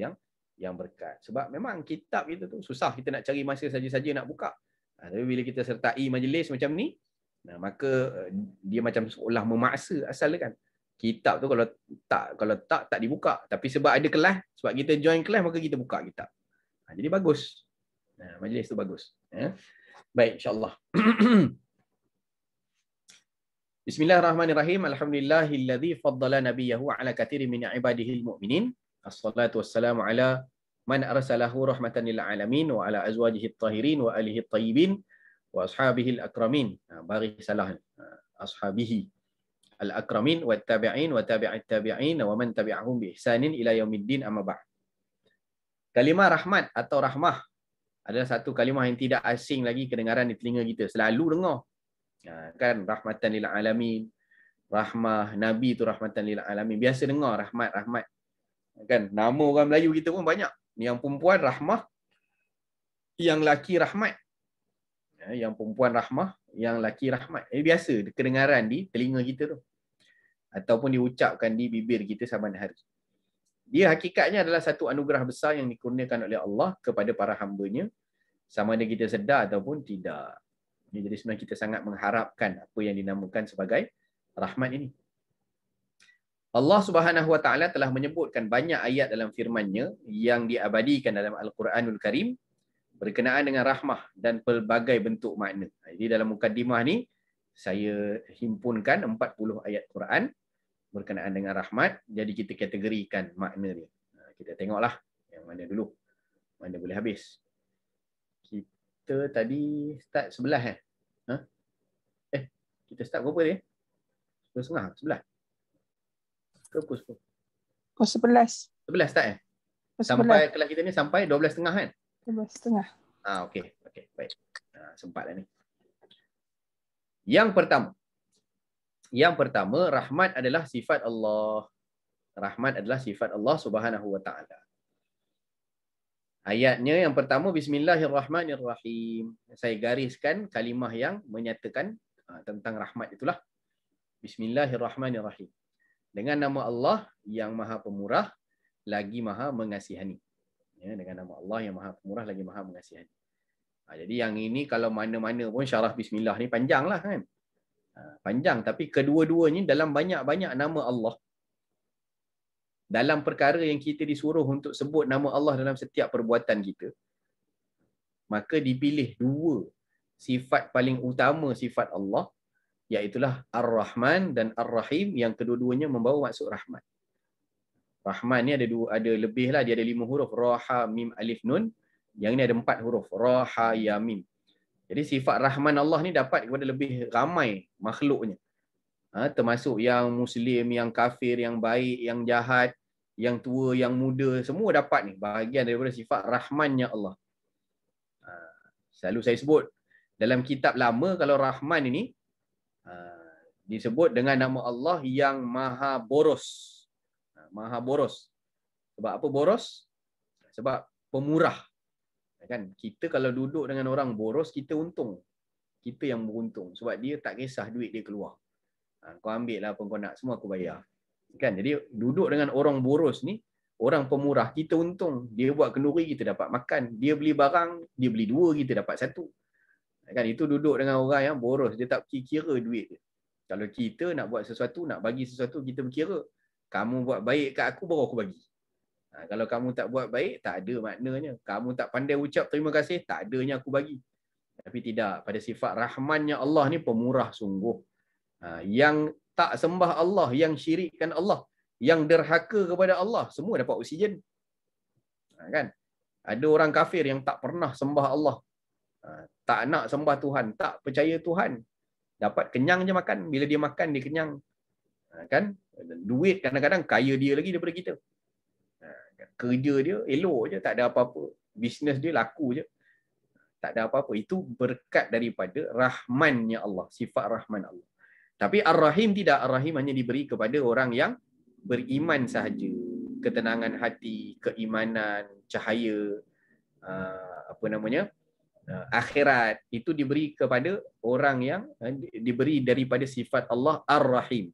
yang berkat. Sebab memang kitab kita tu susah kita nak cari masa saja-saja nak buka. Tapi bila kita sertai majlis macam ni, maka dia macam seolah memaksa asal kan. Kitab tu kalau tak dibuka. Tapi sebab ada kelas, sebab kita join kelas, maka kita buka kitab. Jadi bagus. Majlis tu bagus. Baik, insya-Allah. Bismillahirrahmanirrahim. Alhamdulillahilladzi faddala nabiyahu ala katsirin min ibadihil mu'minin. Assalatu wassalamu ala man arsalahu rahmatan lil alamin wa ala azwajihi at-tahirin wa alihi at-tayyibin wa ashabihi al-akramin. Bari salah. Ashabihi al-akramin wa tabi'in wa tabi'at tabi'in wa man tabi'ahum bi ihsanin ila yaumiddin, amma ba'd. Kalimah rahmat atau rahmah adalah satu kalimah yang tidak asing lagi kedengaran di telinga kita. Selalu dengar. Kan rahmatan lil alamin, rahmah Nabi tu rahmatan lil alamin. Biasa dengar rahmat. Kan nama orang Melayu kita pun banyak. Yang perempuan rahmah, yang laki rahmat. Yang perempuan rahmah, yang laki rahmat. Biasa kedengaran di telinga kita tu. Ataupun diucapkan di bibir kita saban hari. Dia hakikatnya adalah satu anugerah besar yang dikurniakan oleh Allah kepada para hamba-Nya, sama ada kita sedar ataupun tidak. Jadi sebenarnya kita sangat mengharapkan apa yang dinamakan sebagai rahmat ini. Allah Subhanahu Wa Taala telah menyebutkan banyak ayat dalam firman-Nya yang diabadikan dalam Al-Quranul Karim berkenaan dengan rahmah dan pelbagai bentuk makna. Jadi dalam mukaddimah ni saya himpunkan 40 ayat Quran berkenaan dengan rahmat, jadi kita kategorikan makna dia. Kita tengoklah yang mana dulu, mana boleh habis. Kita tadi start 11 ha? Kita start berapa dia? 10.30, 11 ke pukul 10? Pukul 11. 11 start Pukul sampai kelas kita ni sampai 12.30 kan? 12.30. Okey, baik. Sempatlah ni. Yang pertama, rahmat adalah sifat Allah. Rahmat adalah sifat Allah Subhanahu wa taala. Ayatnya yang pertama, Bismillahirrahmanirrahim. Saya gariskan kalimah yang menyatakan tentang rahmat itulah. Bismillahirrahmanirrahim. Dengan nama Allah yang Maha Pemurah lagi Maha Mengasihani. Ya, dengan nama Allah yang Maha Pemurah lagi Maha Mengasihani. Jadi yang ini kalau mana-mana pun syarah Bismillah ni panjang lah kan. Panjang, tapi kedua-duanya dalam banyak-banyak nama Allah. Dalam perkara yang kita disuruh untuk sebut nama Allah dalam setiap perbuatan kita, maka dipilih dua sifat paling utama sifat Allah, iaitulah Ar-Rahman dan Ar-Rahim, yang kedua-duanya membawa maksud rahmat. Rahman ni ada lebih lah, dia ada 5 huruf. Ra, Ha, Mim, Alif, Nun. Yang ni ada 4 huruf. Ra, Ha, Ya, Mim. Jadi sifat Rahman Allah ni dapat kepada lebih ramai makhluknya. Termasuk yang Muslim, yang kafir, yang baik, yang jahat, yang tua, yang muda, semua dapat ni. Bahagian daripada sifat Rahmannya Allah. Selalu saya sebut, dalam kitab lama kalau Rahman ini disebut dengan nama Allah yang Maha Boros. Maha Boros. Sebab apa boros? Sebab pemurah. Kan? Kita kalau duduk dengan orang boros, kita untung. Kita yang beruntung. Sebab dia tak kisah duit dia keluar. Kau ambil lah apa kau nak, semua aku bayar. Kan? Jadi duduk dengan orang boros ni, orang pemurah, kita untung. Dia buat kenduri, kita dapat makan. Dia beli barang, dia beli 2, kita dapat 1. Kan? Itu duduk dengan orang yang boros. Dia tak kira duit dia. Kalau kita nak buat sesuatu, nak bagi sesuatu, kita berkira. Kamu buat baik kat aku, baru aku bagi. Kalau kamu tak buat baik, tak ada maknanya. Kamu tak pandai ucap terima kasih, tak adanya aku bagi. Tapi tidak, pada sifat rahmannya Allah ni pemurah sungguh. Yang tak sembah Allah, yang syirikkan Allah, yang derhaka kepada Allah, semua dapat oksigen. Kan? Ada orang kafir yang tak pernah sembah Allah. Tak nak sembah Tuhan, tak percaya Tuhan. Dapat kenyang je makan. Bila dia makan, dia kenyang. Kan? Duit kadang-kadang kaya dia lagi daripada kita. Kerja dia elok je, tak ada apa-apa. Bisnes dia laku je, tak ada apa-apa. Itu berkat daripada rahmannya Allah, sifat rahman Allah. Tapi Ar-Rahim tidak. Ar-Rahim hanya diberi kepada orang yang beriman sahaja. Ketenangan hati, keimanan, cahaya, akhirat, itu diberi kepada orang yang diberi daripada sifat Allah Ar-Rahim.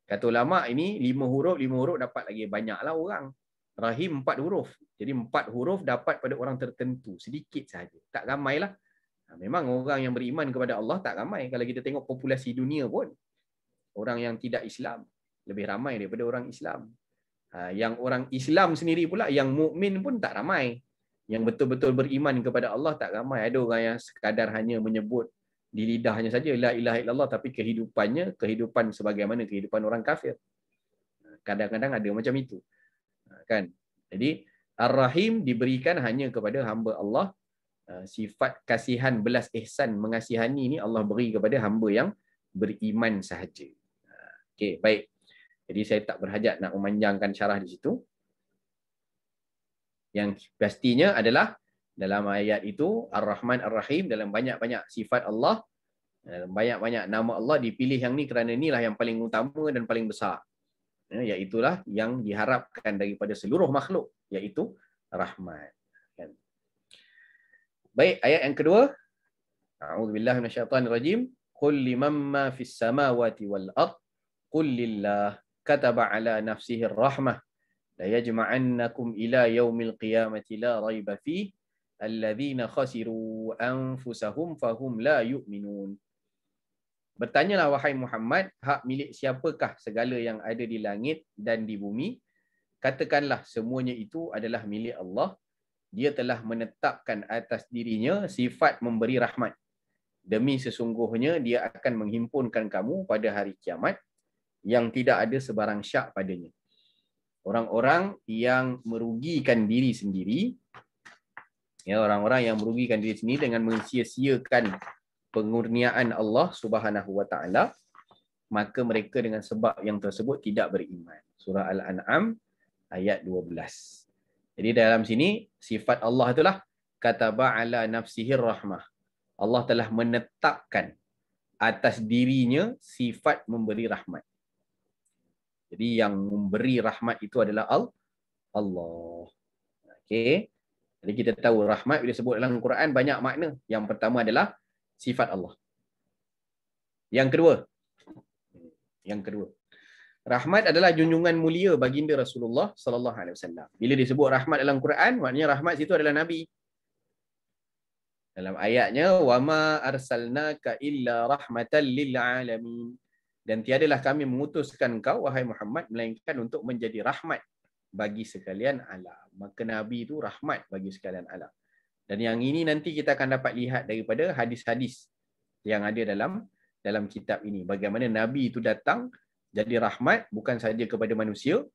Kata ulama ini 5 huruf dapat lagi banyaklah orang. Rahim 4 huruf. Jadi 4 huruf dapat pada orang tertentu. Sedikit sahaja. Tak ramailah. Memang orang yang beriman kepada Allah tak ramai. Kalau kita tengok populasi dunia pun, orang yang tidak Islam lebih ramai daripada orang Islam. Yang orang Islam sendiri pula, yang mukmin pun tak ramai. Yang betul-betul beriman kepada Allah tak ramai. Ada orang yang sekadar hanya menyebut di lidahnya saja la ilaha illallah, tapi kehidupannya kehidupan sebagaimana kehidupan orang kafir. Kadang-kadang ada macam itu. Kan? Jadi Ar-Rahim diberikan hanya kepada hamba Allah. Sifat kasihan, belas ihsan, mengasihani ni Allah beri kepada hamba yang beriman sahaja. Okey, baik. Jadi saya tak berhajat nak memanjangkan syarah di situ. Yang pastinya adalah dalam ayat itu Ar-Rahman Ar-Rahim, dalam banyak-banyak sifat Allah, banyak-banyak nama Allah, dipilih yang ni kerana inilah yang paling utama dan paling besar. Iaitulah yang diharapkan daripada seluruh makhluk, iaitu Rahman. Baik, ayat yang kedua. A'udzubillahi minasyaitonirrajim. Qul liman ma fis samawati wal ard qul lillah kataba ala nafsihi ar-rahmah la yajma'annakum ila yaumil qiyamati la raiba fihi alladzina khasiru anfusahum fahum la yu'minun. Bertanyalah wahai Muhammad, hak milik siapakah segala yang ada di langit dan di bumi? Katakanlah semuanya itu adalah milik Allah. Dia telah menetapkan atas dirinya sifat memberi rahmat. Demi sesungguhnya dia akan menghimpunkan kamu pada hari kiamat. yang tidak ada sebarang syak padanya. Orang-orang yang merugikan diri sendiri, ya, orang-orang yang merugikan diri sendiri dengan mensia-siakan pengurniaan Allah Subhanahu wa taala, maka mereka dengan sebab yang tersebut tidak beriman. Surah Al-An'am ayat 12. Jadi dalam sini sifat Allah itulah kataba ala nafsihir rahmah. Allah telah menetapkan atas dirinya sifat memberi rahmat. Jadi yang memberi rahmat itu adalah Allah. Okey. Jadi kita tahu rahmat bila sebut dalam Quran banyak makna. Yang pertama adalah sifat Allah. Yang kedua, rahmat adalah junjungan mulia baginda Rasulullah sallallahu alaihi wasallam. Bila disebut rahmat dalam Quran, maknanya rahmat situ adalah Nabi. Dalam ayatnya, wama arsalnaka illa rahmatan lil alamin. Dan tiadalah kami mengutuskan kau wahai Muhammad melainkan untuk menjadi rahmat bagi sekalian alam. Maka Nabi itu rahmat bagi sekalian alam. Dan yang ini nanti kita akan dapat lihat daripada hadis-hadis yang ada dalam kitab ini. Bagaimana Nabi itu datang jadi rahmat bukan sahaja kepada manusia,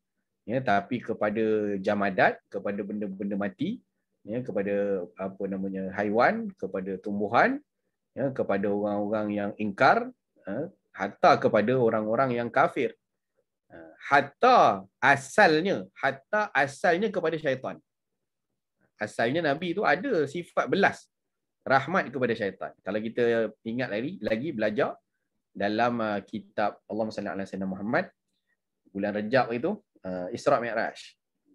ya, tapi kepada jamadat, kepada benda-benda mati, ya, kepada haiwan, kepada tumbuhan, ya, kepada orang-orang yang ingkar, hatta kepada orang-orang yang kafir. Hatta asalnya kepada syaitan. Asalnya Nabi itu ada sifat belas rahmat kepada syaitan. Kalau kita ingat lagi belajar dalam kitab Allahumma salli ala sayyidina Muhammad bulan Rejab itu, Isra Mi'raj.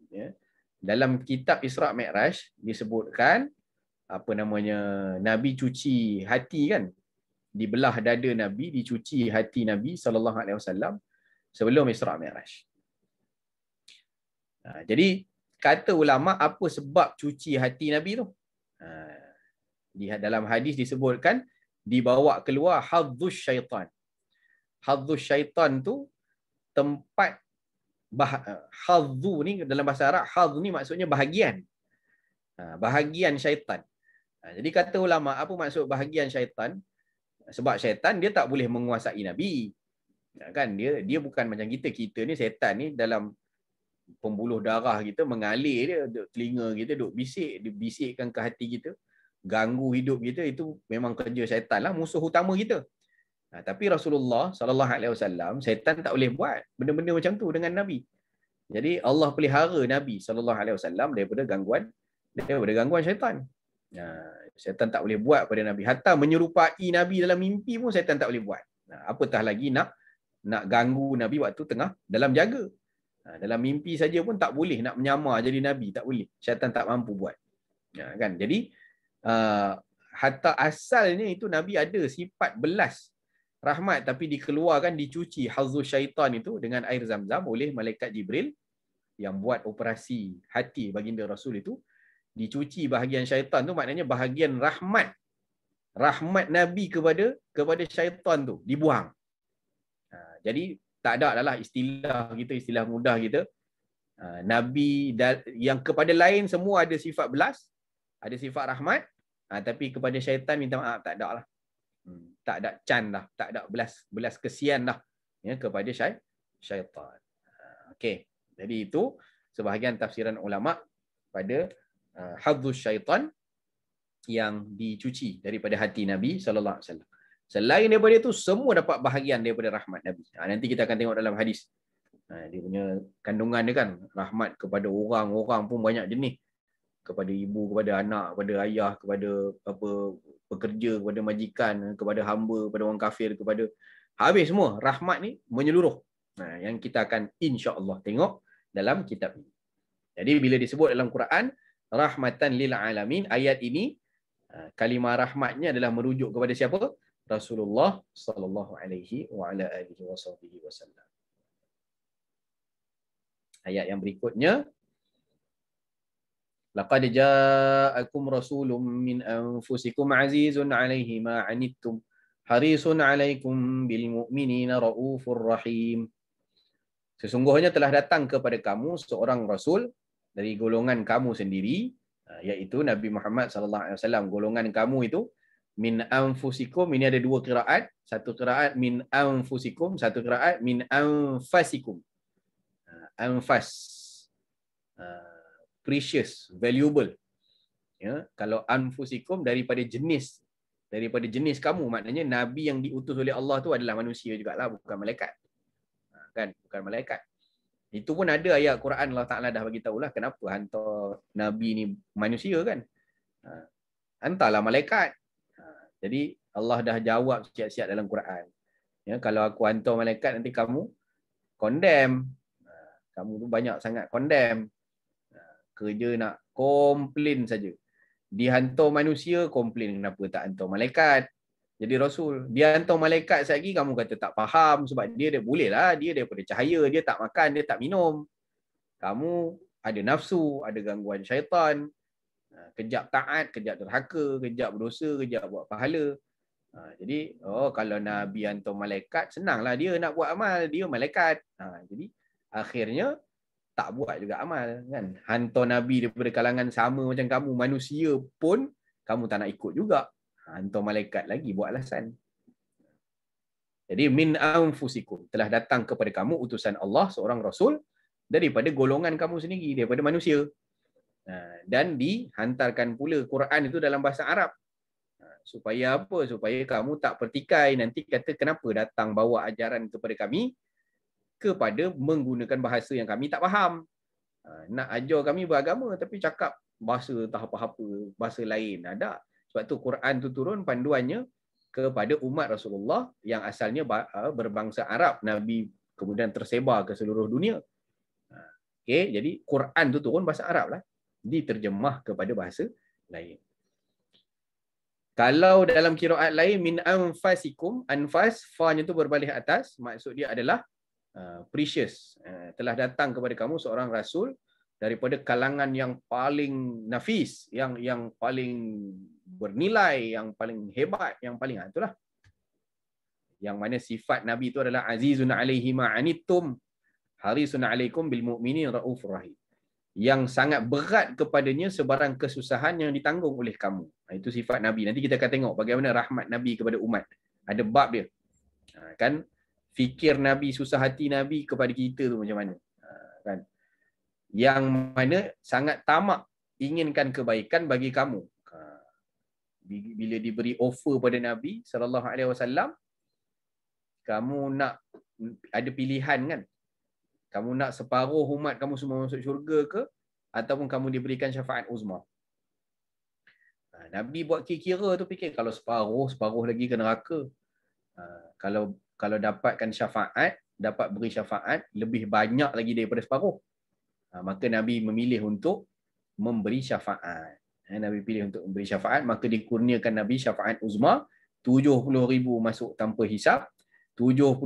Ya. Dalam kitab Isra Mi'raj disebutkan Nabi cuci hati kan. Dibelah dada Nabi, dicuci hati Nabi sallallahu alaihi wasallam sebelum Isra Mi'raj. Jadi kata ulama apa sebab cuci hati Nabi tu? Dalam hadis disebutkan dibawa keluar hadzus syaitan. Hadzus syaitan tu tempat hadzu ni dalam bahasa Arab, hadz ni maksudnya bahagian. Bahagian syaitan. Jadi kata ulama apa maksud bahagian syaitan? Sebab syaitan dia tak boleh menguasai Nabi. Kan dia bukan macam kita ni, syaitan ni dalam pembuluh darah kita mengalir dia, duk telinga kita duk bisikkan ke hati kita, ganggu hidup kita. Itu memang kerja syaitan lah, musuh utama kita. Tapi Rasulullah sallallahu alaihi wasallam, syaitan tak boleh buat benda-benda macam tu dengan Nabi. Jadi Allah pelihara Nabi sallallahu alaihi wasallam daripada gangguan syaitan. Syaitan tak boleh buat pada Nabi. Hatta menyerupai Nabi dalam mimpi pun syaitan tak boleh buat. Apatah lagi nak ganggu Nabi waktu tengah dalam jaga. Dalam mimpi saja pun tak boleh nak menyamar jadi Nabi, tak boleh. Syaitan tak mampu buat. Kan? Jadi hatta asalnya itu Nabi ada sifat belas rahmat, tapi dikeluarkan, dicuci hazzus syaitan itu dengan air Zam-Zam oleh malaikat Jibril yang buat operasi hati baginda Rasul itu. Dicuci bahagian syaitan tu maknanya bahagian rahmat Nabi kepada syaitan tu dibuang. Jadi tak ada adalah istilah mudah kita. Nabi yang kepada lain semua ada sifat belas, ada sifat rahmat, tapi kepada syaitan minta maaf tak ada lah. Tak ada can dah, tak ada belas kesian dah, ya, kepada syaitan. Okey. Jadi itu sebahagian tafsiran ulama pada hadzus syaitan yang dicuci daripada hati Nabi sallallahu alaihi wasallam. Selain daripada itu semua dapat bahagian daripada rahmat Nabi. Nanti kita akan tengok dalam hadis. Dia punya kandungan dia kan, rahmat kepada orang pun banyak jenis. Kepada ibu, kepada anak, kepada ayah, kepada pekerja, kepada majikan, kepada hamba, kepada orang kafir, kepada habis semua. Rahmat ni menyeluruh. Yang kita akan insya-Allah tengok dalam kitab ini. Jadi bila disebut dalam Quran rahmatan lil alamin, ayat ini kalimah rahmatnya adalah merujuk kepada siapa? Rasulullah sallallahu alaihi wa ala alihi wasallam. Ayat yang berikutnya, laqad ja'akum rasulun min anfusikum azizun 'alaihi ma 'anittum harisun 'alaikum bil mu'minina raufur rahim. Sesungguhnya telah datang kepada kamu seorang rasul dari golongan kamu sendiri, iaitu Nabi Muhammad sallallahu alaihi wasallam. Golongan kamu itu min anfusikum, ini ada dua qiraat, satu qiraat min anfusikum, satu qiraat min anfasikum. Anfas, precious, valuable. Ya, kalau anfusikum daripada jenis kamu, maknanya nabi yang diutus oleh Allah tu adalah manusia jugalah, bukan malaikat. Kan, bukan malaikat. Itu pun ada ayat Quran Allah Taala dah bagi tahulah kenapa hantar nabi ni manusia kan. Hantarlah malaikat. Jadi Allah dah jawab siap-siap dalam Quran. Ya, kalau aku hantar malaikat nanti kamu condemn. Kamu tu banyak sangat condemn. Kerja nak komplain saja. Dihantar manusia, komplain kenapa tak hantar malaikat. Jadi Rasul, dia hantar malaikat sekali kamu kata tak faham sebab dia bolehlah, dia daripada cahaya, dia tak makan, dia tak minum. Kamu ada nafsu, ada gangguan syaitan. Kejap taat, kejap derhaka, kejap berdosa, kejap buat pahala. Jadi, kalau Nabi hantar malaikat, senanglah dia nak buat amal, dia malaikat. Jadi, akhirnya tak buat juga amal kan. Hantar Nabi daripada kalangan sama macam kamu, manusia pun kamu tak nak ikut juga. Hantar malaikat lagi buat alasan. Jadi min anfusikum, telah datang kepada kamu utusan Allah seorang rasul daripada golongan kamu sendiri, daripada manusia. Dan dihantarkan pula Quran itu dalam bahasa Arab. Supaya apa? Supaya kamu tak pertikai nanti kata kenapa datang bawa ajaran kepada kami kepada menggunakan bahasa yang kami tak faham. Nak ajar kami beragama tapi cakap bahasa tak apa-apa, bahasa lain. Ada. Sebab tu Quran tu turun panduannya kepada umat Rasulullah yang asalnya berbangsa Arab. Nabi kemudian tersebar ke seluruh dunia. Okay, jadi Quran tu turun bahasa Arab lah. Diterjemah kepada bahasa lain. Kalau dalam qiraat lain min anfasikum, anfas fa-nya tu berbalik atas, maksud dia adalah precious. Telah datang kepada kamu seorang rasul daripada kalangan yang paling nafis, yang paling bernilai, yang paling hebat, yang paling itulah. Yang mana sifat Nabi itu adalah azizun alaihi ma anittum harisun alaikum bil mu'minin raufur rahim. Yang sangat berat kepadanya sebarang kesusahan yang ditanggung oleh kamu. Itu sifat Nabi. Nanti kita akan tengok bagaimana rahmat Nabi kepada umat. Ada bab dia. Kan fikir Nabi, susah hati Nabi kepada kita tu macam mana. Kan? Yang mana sangat tamak inginkan kebaikan bagi kamu. Bila diberi offer pada Nabi sallallahu alaihi wasallam, kamu nak ada pilihan kan? Kamu nak separuh umat kamu semua masuk syurga ke ataupun kamu diberikan syafaat uzma. Nabi buat kira-kira tu fikir kalau separuh lagi ke neraka. Kalau dapatkan syafaat, dapat beri syafaat lebih banyak lagi daripada separuh. Maka Nabi memilih untuk memberi syafaat. Nabi pilih untuk memberi syafaat, maka dikurniakan Nabi syafaat uzma, 70,000 masuk tanpa hisap. 70,000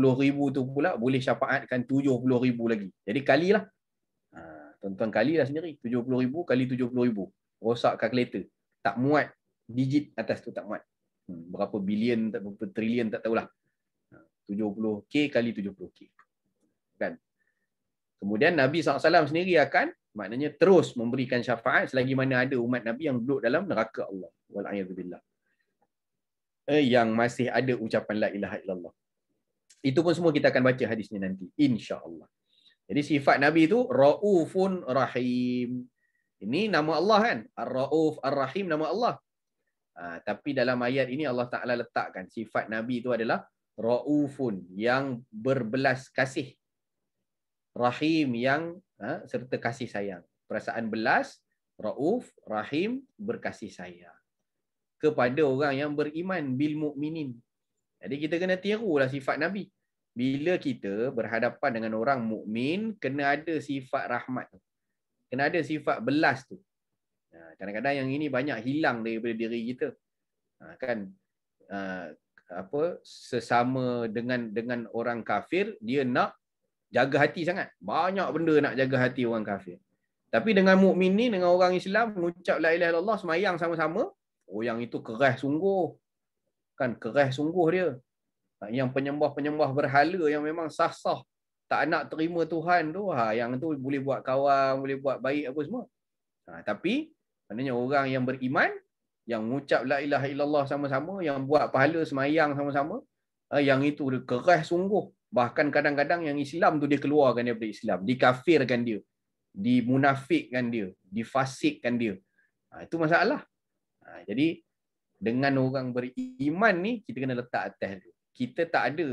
tu pula boleh syafaatkan 70,000 lagi. Jadi kalilah. Tuan-tuan kalilah sendiri. 70,000 kali 70,000. Rosak kalkulator. Tak muat. Digit atas tu tak muat. Berapa bilion, berapa trilion tak tahulah. 70K kali 70K. Kan? Kemudian Nabi SAW sendiri akan maknanya terus memberikan syafaat selagi mana ada umat Nabi yang duduk dalam neraka Allah. Wal'ayyadzubillah. Yang masih ada ucapan la ilaha illallah. Itu pun semua kita akan baca hadisnya nanti. InsyaAllah. Jadi sifat Nabi itu Ra'ufun Rahim. Ini nama Allah kan? Ar-Ra'uf, Ar-Rahim nama Allah. Tapi dalam ayat ini Allah Ta'ala letakkan sifat Nabi itu adalah Ra'ufun, yang berbelas kasih. Rahim, yang serta kasih sayang. Perasaan belas, Ra'uf, Rahim, berkasih sayang. Kepada orang yang beriman, bil mu'minin. Jadi kita kena tirulah sifat Nabi. Bila kita berhadapan dengan orang mukmin, kena ada sifat rahmat tu. Kena ada sifat belas tu. Kadang-kadang yang ini banyak hilang daripada diri kita. Kan sesama dengan orang kafir, dia nak jaga hati sangat. Banyak benda nak jaga hati orang kafir. Tapi dengan mukmin ni, dengan orang Islam, mengucap la ilaha illallah, semayang sama-sama, yang itu keras sungguh. Kan keras sungguh dia. Yang penyembah-penyembah berhala yang memang sah-sah tak nak terima Tuhan tu, yang tu boleh buat kawan, boleh buat baik apa semua. Tapi maknanya orang yang beriman, yang mengucap la ilaha illallah sama-sama, yang buat pahala semayang sama-sama, yang itu dia keras sungguh. Bahkan kadang-kadang yang Islam tu dia keluarkan daripada Islam, dikafirkan dia, dimunafikkan dia, difasikkan dia. Itu masalah. Jadi dengan orang beriman ni kita kena letak atas tu. Kita tak ada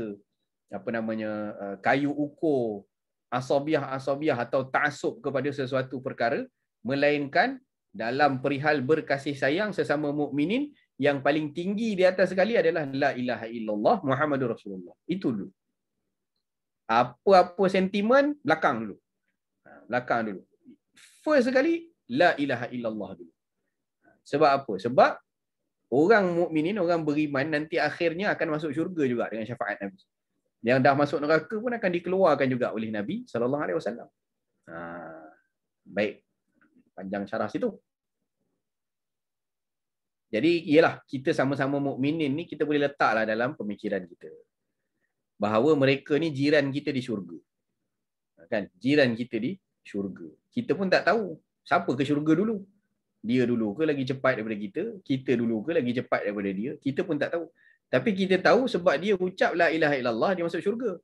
kayu ukur asabiah atau ta'assub kepada sesuatu perkara, melainkan dalam perihal berkasih sayang sesama mukminin, yang paling tinggi di atas sekali adalah la ilaha illallah Muhammadur Rasulullah. Itu dulu. Apa-apa sentimen belakang dulu. Belakang dulu. First sekali la ilaha illallah dulu. Sebab apa? Sebab orang mukminin, orang beriman nanti akhirnya akan masuk syurga juga dengan syafaat Nabi. Yang dah masuk neraka pun akan dikeluarkan juga oleh Nabi sallallahu alaihi wasallam. Baik. Panjang syarah situ. Jadi iyalah, kita sama-sama mukminin ni kita boleh letaklah dalam pemikiran kita bahawa mereka ni jiran kita di syurga. Kan? Jiran kita di syurga. Kita pun tak tahu siapa ke syurga dulu. Dia dulu ke lagi cepat daripada kita? Kita dulu ke lagi cepat daripada dia? Kita pun tak tahu. Tapi kita tahu sebab dia ucap la ilaha illallah, dia masuk syurga.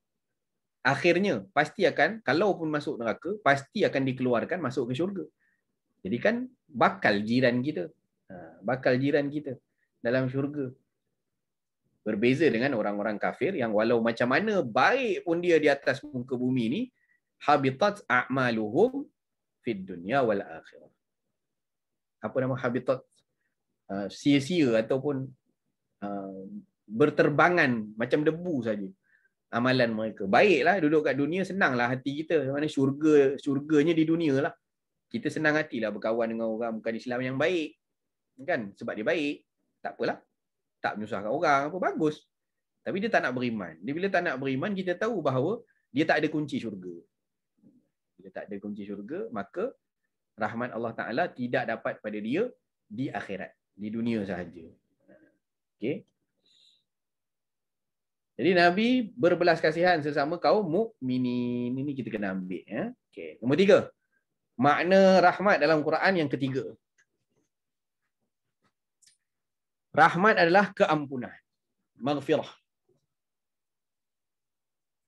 Akhirnya pasti akan, kalau pun masuk neraka, pasti akan dikeluarkan masuk ke syurga. Jadi kan bakal jiran kita. Bakal jiran kita dalam syurga. Berbeza dengan orang-orang kafir yang walau macam mana baik pun dia di atas muka bumi ni, habitat a'maluhum fid dunya wal akhirah. Apa nama habitat? Sia-sia ataupun berterbangan macam debu saja amalan mereka. Baiklah duduk kat dunia, senanglah hati kita. Mana syurganya di dunia lah. Kita senang hatilah berkawan dengan orang bukan Islam yang baik. Kan? Sebab dia baik. Tak apalah. Tak menyusahkan orang apa, bagus. Tapi dia tak nak beriman. Dia bila tak nak beriman, kita tahu bahawa dia tak ada kunci syurga. Bila tak ada kunci syurga, maka rahmat Allah Ta'ala tidak dapat pada dia di akhirat. Di dunia sahaja. Okey. Jadi Nabi berbelas kasihan sesama kaum mukminin. Ini kita kena ambil. Ya? Okey. Nombor 3. Makna rahmat dalam Quran yang ketiga. Rahmat adalah keampunan. Maghfirah.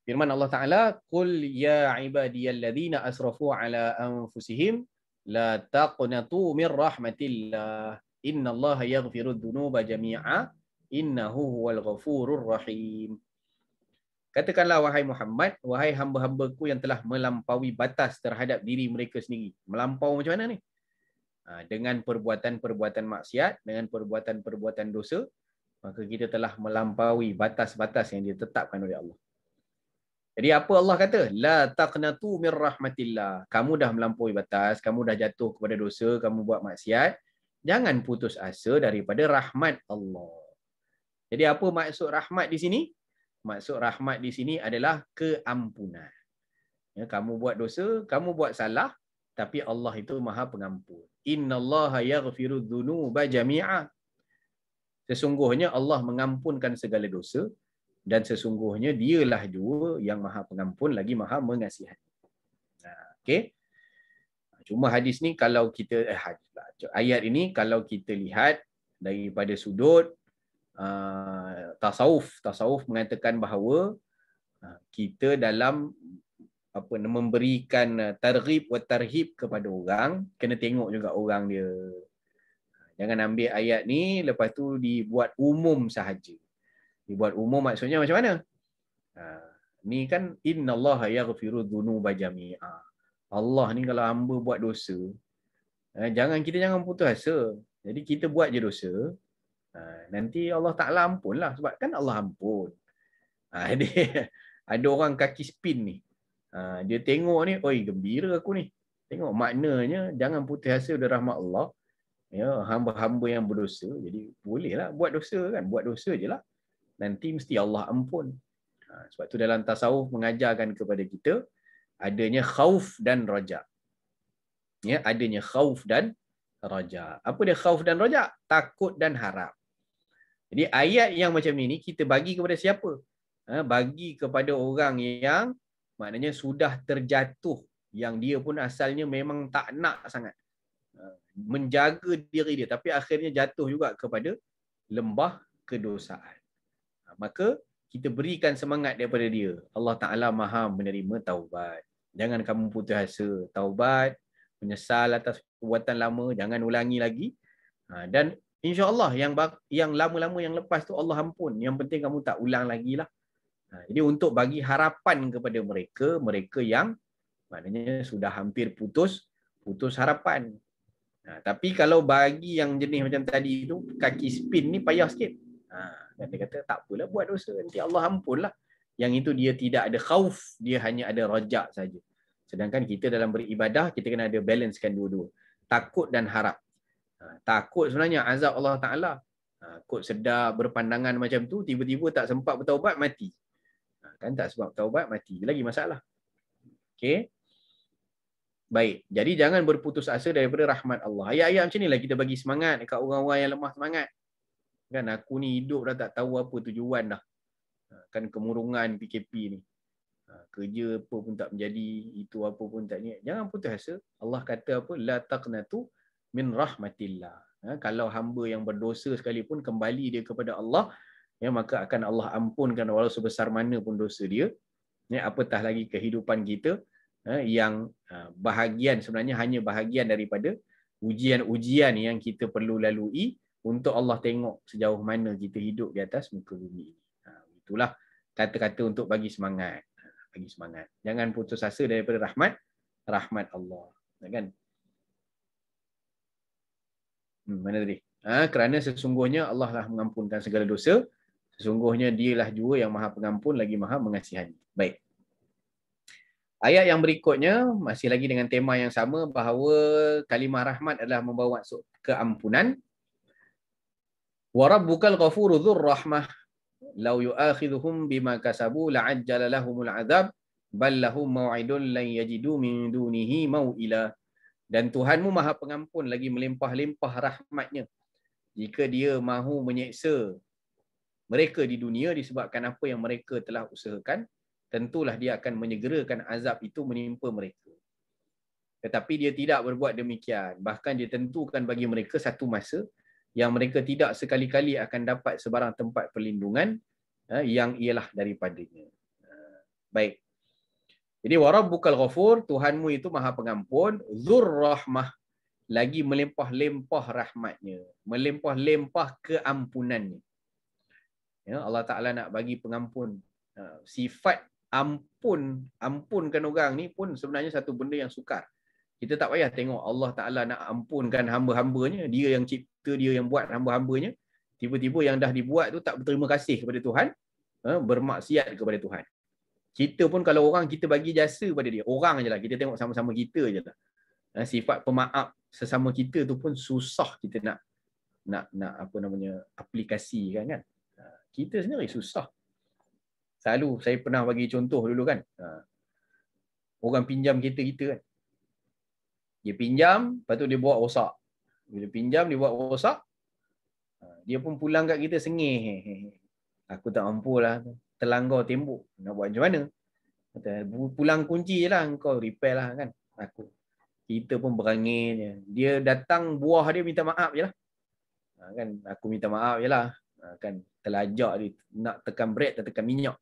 Firman Allah Ta'ala, Qul ya ibadiyalladzina asrafu ala anfusihim, la taqnatu min rahmatillah. Innallaha yaghfirudz dzunuba jami'a. Innahu huwal ghafurur rahim. Katakanlah wahai Muhammad, wahai hamba-hambaku yang telah melampaui batas terhadap diri mereka sendiri. Melampau macam mana ni? Dengan perbuatan-perbuatan maksiat, dengan perbuatan-perbuatan dosa, maka kita telah melampaui batas-batas yang ditetapkan oleh Allah. Jadi apa Allah kata? La taqnatu min rahmatillah. Kamu dah melampaui batas, kamu dah jatuh kepada dosa, kamu buat maksiat, jangan putus asa daripada rahmat Allah. Jadi apa maksud rahmat di sini? Maksud rahmat di sini adalah keampunan. Ya, kamu buat dosa, kamu buat salah, tapi Allah itu Maha Pengampun. Innallaha yaghfirudz dzunuba jami'a. Sesungguhnya Allah mengampunkan segala dosa, dan sesungguhnya dialah juga yang Maha Pengampun lagi Maha Mengasihani. Okey. Cuma hadis ni kalau kita ayat ini kalau kita lihat daripada sudut tasawuf mengatakan bahawa kita dalam memberikan targhib wa tarhib kepada orang, kena tengok juga orang dia. Jangan ambil ayat ni lepas tu dibuat umum sahaja. Dibuat umum maksudnya macam mana? Ni kan innallaha yaghfirudz dzunuba jami'a. Allah ni kalau hamba buat dosa, kita jangan putus asa. Jadi kita buat je dosa, nanti Allah Ta'ala ampun lah. Sebab kan Allah ampun. Ada orang kaki spin ni. Dia tengok ni, oi gembira aku ni. Tengok maknanya jangan putus asa dari rahmat Allah. Ya, hamba-hamba yang berdosa. Jadi bolehlah buat dosa kan. Buat dosa je lah. Nanti mesti Allah ampun. Sebab tu dalam tasawuf mengajarkan kepada kita adanya khauf dan raja. Ya, adanya khauf dan raja. Apa dia khauf dan raja? Takut dan harap. Jadi ayat yang macam ini kita bagi kepada siapa? Bagi kepada orang yang maknanya sudah terjatuh, yang dia pun asalnya memang tak nak sangat. menjaga diri dia, tapi akhirnya jatuh juga kepada lembah kedosaan. Maka kita berikan semangat daripada dia. Allah Ta'ala Maha menerima taubat. Jangan kamu putus asa. Taubat, menyesal atas perbuatan lama, jangan ulangi lagi. Dan insya-Allah yang lama-lama yang lepas tu Allah ampun. Yang penting kamu tak ulang lagi lah. Jadi untuk bagi harapan kepada mereka yang maknanya sudah hampir putus harapan. Tapi kalau bagi yang jenis macam tadi tu, kaki spin ni payah sikit. Dan dia kata tak apalah buat dosa, nanti Allah ampunlah. Yang itu dia tidak ada khauf, dia hanya ada rajak saja. Sedangkan kita dalam beribadah, kita kena ada balancekan dua-dua. Takut dan harap. Takut sebenarnya azab Allah Ta'ala. Takut sedar berpandangan macam tu, tiba-tiba tak sempat bertaubat, mati. Kan tak sebab taubat, mati. Lagi masalah. Okey. Baik. Jadi jangan berputus asa daripada rahmat Allah. Ayat-ayat macam inilah kita bagi semangat dekat orang-orang yang lemah semangat. Kan aku ni hidup dah tak tahu apa tujuan dah. Kan kemurungan PKP ni. Kerja apa pun tak menjadi, itu apa pun tak ni. Jangan putus asa. Allah kata apa? La taqnatu min rahmatillah. Kalau hamba yang berdosa sekalipun kembali dia kepada Allah, ya, maka akan Allah ampunkan walau sebesar mana pun dosa dia. Ya, apatah lagi kehidupan kita yang bahagian, sebenarnya hanya bahagian daripada ujian-ujian yang kita perlu lalui untuk Allah tengok sejauh mana kita hidup di atas muka bumi ini. Itulah kata-kata untuk bagi semangat. Bagi semangat. Jangan putus asa daripada rahmat Allah. Kan? Mana tadi? Kerana sesungguhnya Allah lah mengampunkan segala dosa. Sesungguhnya dialah jua yang Maha Pengampun lagi Maha Mengasihani. Baik. Ayat yang berikutnya masih lagi dengan tema yang sama, bahawa kalimah rahmat adalah membawa maksud keampunan. Wa rabbukal ghafuru dzur rahmah law yu'akhidhuhum bima kasabu la'ajjala lahumul 'adzab bal lahum maw'idun lan yajidu min dunihi maw'ila. Dan Tuhanmu Maha Pengampun lagi melimpah-limpah rahmatnya jika dia mahu menyeksa mereka di dunia disebabkan apa yang mereka telah usahakan, tentulah dia akan menyegerakan azab itu menimpa mereka. Tetapi dia tidak berbuat demikian. Bahkan dia tentukan bagi mereka satu masa yang mereka tidak sekali-kali akan dapat sebarang tempat perlindungan yang ialah daripadanya. Baik. Jadi warabbukal ghafur, Tuhanmu itu Maha Pengampun, dzur rahmah, lagi melimpah-limpah rahmatnya, melimpah-limpah keampunannya. Ya, Allah Ta'ala nak bagi pengampun. Sifat ampunkan orang ni pun sebenarnya satu benda yang sukar. Kita tak payah tengok Allah Ta'ala nak ampunkan hamba-hambanya, dia yang cipta, dia yang buat hamba-hambanya, tiba-tiba yang dah dibuat tu tak berterima kasih kepada Tuhan, bermaksiat kepada Tuhan. Kita pun kalau orang kita bagi jasa pada dia, orang je lah, kita tengok sama-sama kita je lah. Sifat pemaaf sesama kita tu pun susah kita nak apa namanya, aplikasikan kan. Kita sendiri susah. Selalu saya pernah bagi contoh dulu kan. Orang pinjam kereta kita kan. Dia pinjam, lepas tu dia buat rosak. Bila pinjam, dia buat rosak. Dia pun pulang kat kita sengih. Aku tak mampu lah. Terlanggar tembok. Nak buat macam mana? Kata, pulang kunci je lah. Kau repair lah kan. Kita pun berangin je. Dia datang, buah dia minta maaf je lah. Kan? Aku minta maaf je lah. Kan? Terlajak dia. Nak tekan brake, tak tekan minyak.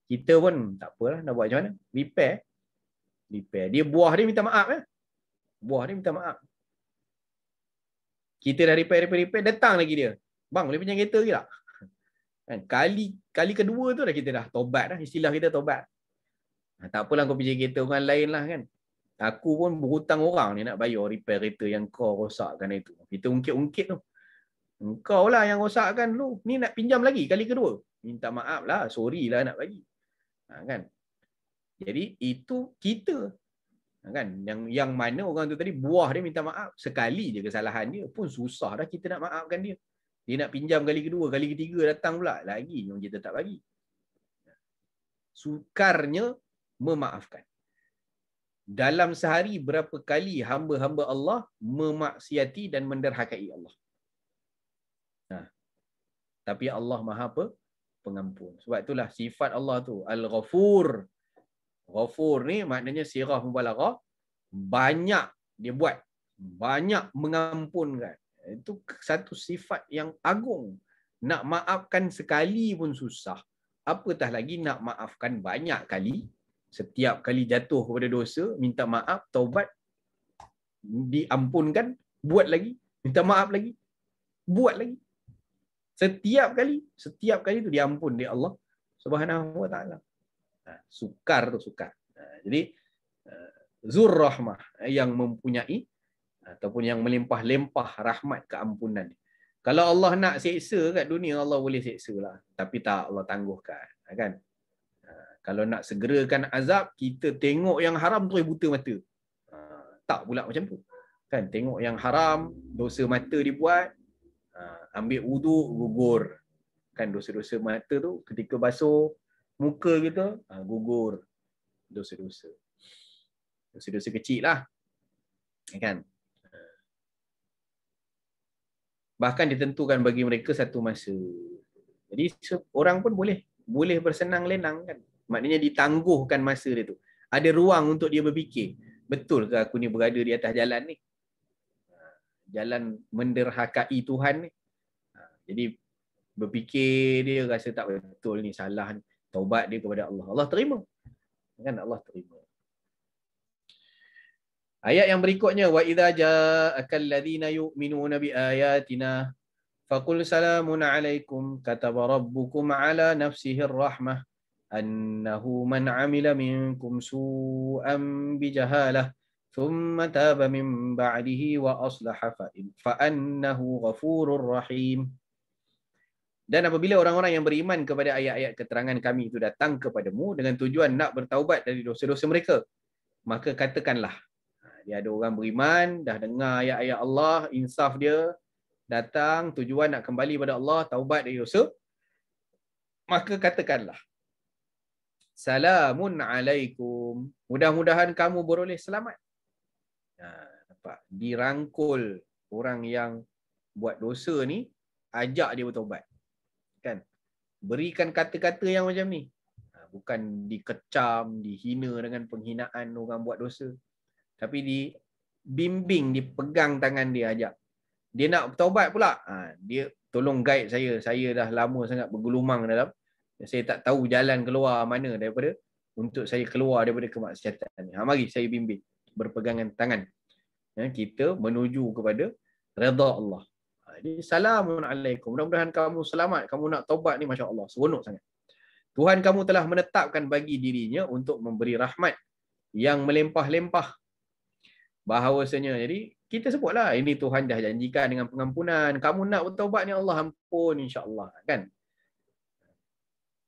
Kita pun tak apalah. Nak buat macam mana? Repair. Dia buah dia minta maaf ya. Buah dia minta maaf. Kita dah repair, datang lagi dia. Bang, boleh pinjam kereta ke tak? Kan? Kali kedua tu dah kita dah tobat dah. Istilah kita tobat. Tak apalah kau pinjam kereta orang lain lah kan. Aku pun berhutang orang ni nak bayar repair kereta yang kau rosakkan itu. Kita ungkit-ungkit tu. Engkau lah yang rosakkan dulu. Ni nak pinjam lagi kali kedua. Minta maaf lah. Sorry lah nak bagi. Kan? Jadi itu kita. Kan? Yang mana orang tu tadi buah dia minta maaf. Sekali je kesalahan dia pun susah dah kita nak maafkan dia. Dia nak pinjam kali kedua, kali ketiga datang pula. Lagi yang kita tak bagi. Sukarnya memaafkan. Dalam sehari berapa kali hamba-hamba Allah memaksiati dan menderhakai Allah. Tapi Allah Maha Pengampun. Sebab itulah sifat Allah tu Al-Ghafur. Ghafur ni maknanya sirah mubalaghah, banyak dia buat. banyak mengampunkan. Itu satu sifat yang agung. Nak maafkan sekali pun susah. Apatah lagi nak maafkan banyak kali. Setiap kali jatuh kepada dosa, minta maaf, taubat, diampunkan, buat lagi, minta maaf lagi, buat lagi. Setiap kali tu diampun oleh Allah Subhanahu wa taala. Sukar tu sukar. Jadi zur rahmah yang mempunyai ataupun yang melimpah-limpah rahmat keampunan. Kalau Allah nak seksa kat dunia, Allah boleh seksa lah. Tapi tak, Allah tangguhkan. Kan? Kalau nak segerakan azab, kita tengok yang haram terus buta mata. Tak pula macam tu. Kan? Tengok yang haram, dosa mata dibuat, ambil wuduk, gugur. Kan dosa-dosa mata tu, ketika basuh muka kita, gugur. Dosa-dosa. Dosa-dosa kecil lah. Kan? Bahkan ditentukan bagi mereka satu masa. Jadi orang pun boleh bersenang lenang kan. Maknanya ditangguhkan masa dia tu. Ada ruang untuk dia berfikir. Betul ke aku ni berada di atas jalan ni? Jalan menderhakai Tuhan ni. Jadi berfikir dia rasa tak betul ni, salah ni. Taubat dia kepada Allah. Allah terima. Kan Allah terima. Ayat yang berikutnya, wa idza ja'akal ladzina yu'minuna bi ayatina faqul salamun alaikum kataba rabbukum ala nafsihi rahmah annahu man 'amila minkum su'an bijahalah thumma taba min ba'dihi wa aslaha fa annahu ghafurur rahim. Dan apabila orang-orang yang beriman kepada ayat-ayat keterangan kami itu datang kepadamu dengan tujuan nak bertaubat dari dosa-dosa mereka, maka katakanlah, dia ada orang beriman, dah dengar ayat-ayat Allah, insaf dia, datang, tujuan nak kembali pada Allah, taubat dari dosa, maka katakanlah, salamun alaikum, mudah-mudahan kamu beroleh selamat. Nampak? Dirangkul orang yang buat dosa ni, ajak dia bertaubat. Kan? Berikan kata-kata yang macam ni. Bukan dikecam, dihina dengan penghinaan orang buat dosa. Tapi dibimbing, dipegang tangan dia, ajak. Dia nak bertaubat pula. Dia tolong guide saya. Saya dah lama sangat bergelumang dalam. Saya tak tahu jalan keluar mana daripada untuk saya keluar daripada kemaksiatan ni. Mari saya bimbing. Berpegangan tangan. Kita menuju kepada redha Allah. Jadi salamun alaikum. Mudah-mudahan kamu selamat. Kamu nak taubat ni, Masya Allah. Seronok sangat. Tuhan kamu telah menetapkan bagi dirinya untuk memberi rahmat yang melimpah-limpah. Bahawasanya, jadi kita sebutlah, ini Tuhan dah janjikan dengan pengampunan. Kamu nak bertaubat ni, Allah ampun insya-Allah. Kan?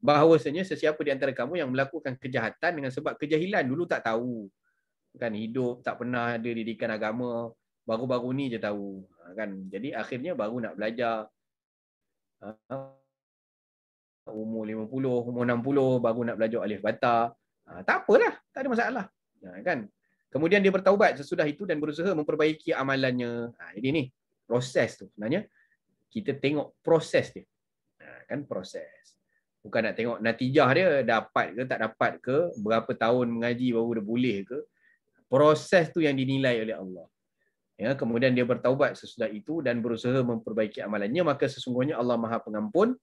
Bahawasanya sesiapa di antara kamu yang melakukan kejahatan dengan sebab kejahilan, dulu tak tahu. Kan, hidup tak pernah ada didikan agama, baru-baru ni je tahu. Kan? Jadi akhirnya baru nak belajar. Umur 50, umur 60 baru nak belajar alif bata. Tak apalah, tak ada masalah. Kan? Kemudian dia bertaubat sesudah itu dan berusaha memperbaiki amalannya. Jadi ni proses tu sebenarnya. Kita tengok proses dia. Kan proses. Bukan nak tengok natijah dia, dapat ke tak dapat ke, berapa tahun mengaji baru dia boleh ke. Proses tu yang dinilai oleh Allah. Ya, kemudian dia bertaubat sesudah itu dan berusaha memperbaiki amalannya, maka sesungguhnya Allah Maha Pengampun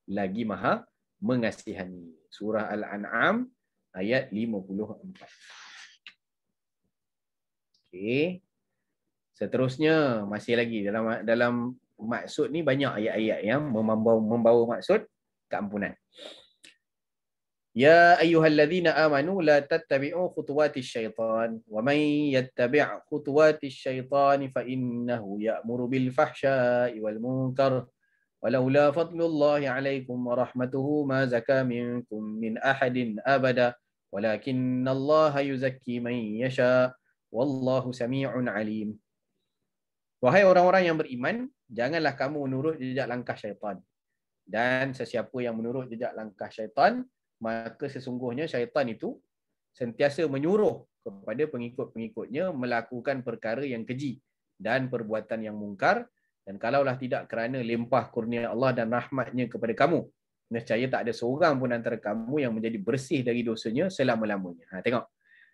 lagi Maha Mengasihani. Surah Al-An'am ayat 54. Okey. Seterusnya masih lagi dalam maksud ni banyak ayat-ayat yang membawa maksud keampunan. Ya ayyuhalladzina amanu la tattabi'u khutuwatis syaitan wa may yattabi' khutuwatis syaitan fa innahu ya'muru bil fahsya'i wal munkar walaula fadlullahi 'alaikum wa rahmatuhu ma zaka minkum min ahadin abada walakinallaha yuzakki man yasha wallahu sami'un alim. Wahai orang-orang yang beriman, janganlah kamu menurut jejak langkah syaitan. Dan sesiapa yang menurut jejak langkah syaitan, maka sesungguhnya syaitan itu sentiasa menyuruh kepada pengikut-pengikutnya melakukan perkara yang keji dan perbuatan yang mungkar. Dan kalaulah tidak kerana limpah kurnia Allah dan rahmatnya kepada kamu, nescaya tak ada seorang pun antara kamu yang menjadi bersih dari dosanya selama-lamanya. Tengok.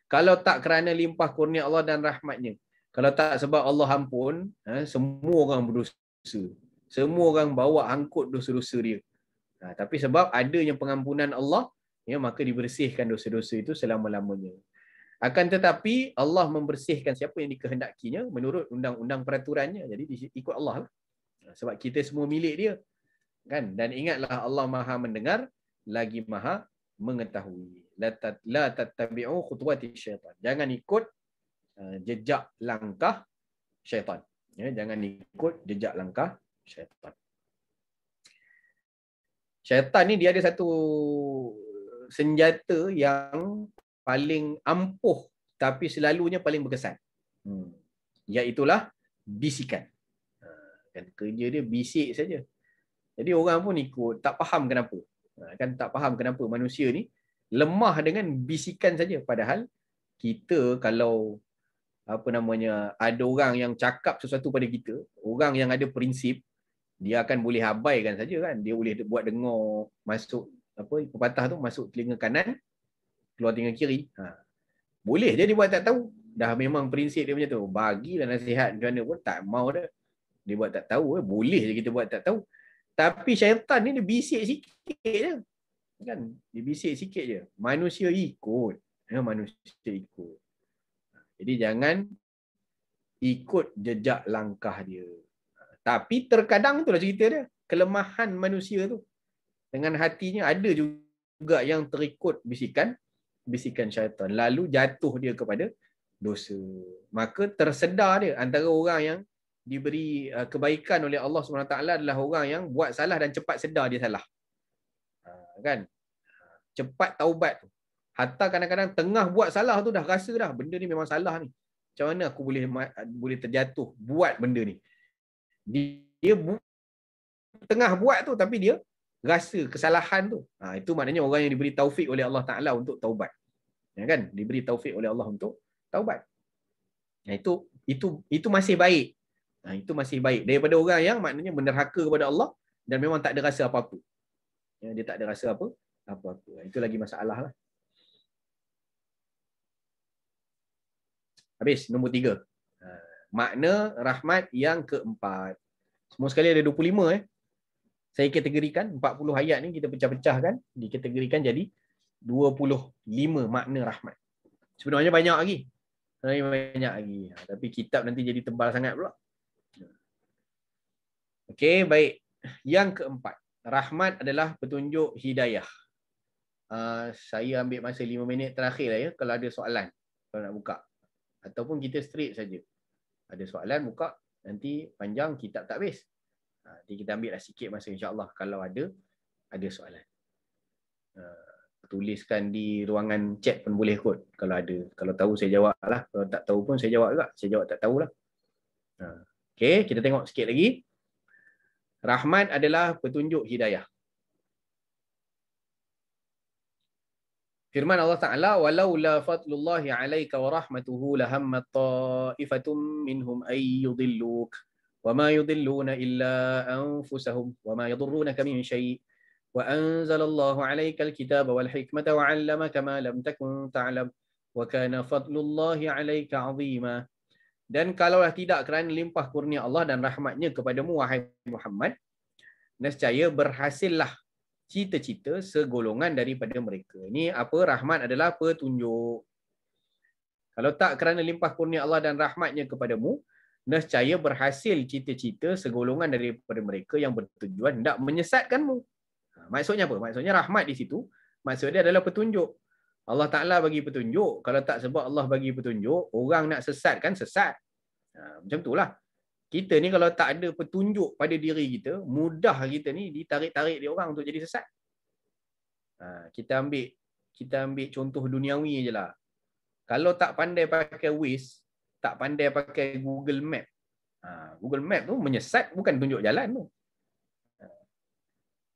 Kalau tak kerana limpah kurnia Allah dan rahmatnya, Kalau tak sebab Allah ampun, semua orang berdosa. Semua orang bawa angkut dosa-dosa dia. Tapi sebab adanya pengampunan Allah, ya, maka dibersihkan dosa-dosa itu selama-lamanya. Akan tetapi Allah membersihkan siapa yang dikehendakinya menurut undang-undang peraturannya. Jadi ikut Allah lah. Sebab kita semua milik dia. Kan? Dan ingatlah Allah Maha mendengar lagi Maha mengetahui. La tattabi'u khutuwati syaitan. Jangan ikut jejak langkah syaitan. Ya, jangan ikut jejak langkah syaitan. Syaitan ni dia ada satu senjata yang paling ampuh tapi selalunya paling berkesan. Iaitulah bisikan. Kan kerja dia bisik saja. Jadi orang pun ikut, tak faham kenapa. Kan tak faham kenapa manusia ni lemah dengan bisikan saja. Padahal kita kalau ada orang yang cakap sesuatu pada kita, orang yang ada prinsip, dia akan boleh abaikan saja kan. Dia boleh buat dengar masuk pepatah tu, masuk telinga kanan, keluar telinga kiri. Boleh je dia buat tak tahu. Dah memang prinsip dia macam tu. Bagilah nasihat macam mana pun tak mau dah. Dia buat tak tahu, boleh je kita buat tak tahu. Tapi syaitan ni dia bisik sikit je. Kan? Dia bisik sikit je. Manusia ikut. Manusia ikut. Jadi jangan ikut jejak langkah dia. Tapi terkadang itulah cerita dia. Kelemahan manusia tu. Dengan hatinya ada juga yang terikut bisikan syaitan. Lalu jatuh dia kepada dosa. Maka tersedar dia antara orang yang diberi kebaikan oleh Allah SWT adalah orang yang buat salah dan cepat sedar dia salah. Kan? Cepat taubat tu. Hatta kadang-kadang tengah buat salah tu dah rasa dah benda ni memang salah ni. Macam mana aku boleh terjatuh buat benda ni. Dia tengah buat tu tapi dia rasa kesalahan tu. Itu maknanya orang yang diberi taufik oleh Allah Ta'ala untuk taubat. Ya kan? Diberi taufik oleh Allah untuk taubat. Itu masih baik. Itu masih baik daripada orang yang maknanya menderhaka kepada Allah dan memang tak ada rasa apa-apa. Ya, dia tak ada rasa apa-apa. Itu lagi masalah lah. Habis, nombor 3. Makna rahmat yang keempat. Semua sekali ada 25. Saya kategorikan 40 ayat ni kita pecah-pecahkan, dikategorikan jadi 25 makna rahmat. Sebenarnya banyak lagi. Tapi kitab nanti jadi tebal sangat pula. Okey, baik. Yang keempat, rahmat adalah petunjuk hidayah. Saya ambil masa 5 minit terakhir lah ya kalau ada soalan, kalau nak buka. Ataupun kita straight saja. Ada soalan buka, nanti panjang kitab tak habis. Nanti kita ambil lah sikit masa insya-Allah kalau ada soalan. Tuliskan di ruangan chat pun boleh kot kalau ada. Kalau tahu saya jawab lah. Kalau tak tahu pun saya jawab juga. Saya jawab tak tahulah. Okey, kita tengok sikit lagi. Rahmat adalah petunjuk hidayah. Firman Allah Ta'ala, walaula fadlullahi alaika wa rahmatuhu lahammat ta'ifatum minhum ay yudilluk wa ma yudilluna illa anfusahum wa ma yadurrunaka min syai' wa anzalallahu alaikal kitaba wal hikmata wa 'allamaka ma lam takun ta'lam wa kana fadlullahi alaika 'azima. Dan kalaulah tidak kerana limpah kurnia Allah dan rahmatnya kepadamu wahai Muhammad, nescaya berhasillah cita-cita segolongan daripada mereka. Ini apa? Rahmat adalah petunjuk. Kalau tak kerana limpah kurnia Allah dan rahmatnya kepadamu, nescaya berhasil cita-cita segolongan daripada mereka yang bertujuan hendak menyesatkanmu. Maksudnya apa? Maksudnya rahmat di situ, maksudnya adalah petunjuk. Allah Ta'ala bagi petunjuk. Kalau tak sebab Allah bagi petunjuk, orang nak sesat kan sesat. Macam itulah. Kita ni kalau tak ada petunjuk pada diri kita, mudah kita ni ditarik-tarik dia orang untuk jadi sesat. Kita ambil contoh duniawi je lah. Kalau tak pandai pakai Waze, tak pandai pakai Google Map. Google Map tu menyesat, bukan tunjuk jalan tu.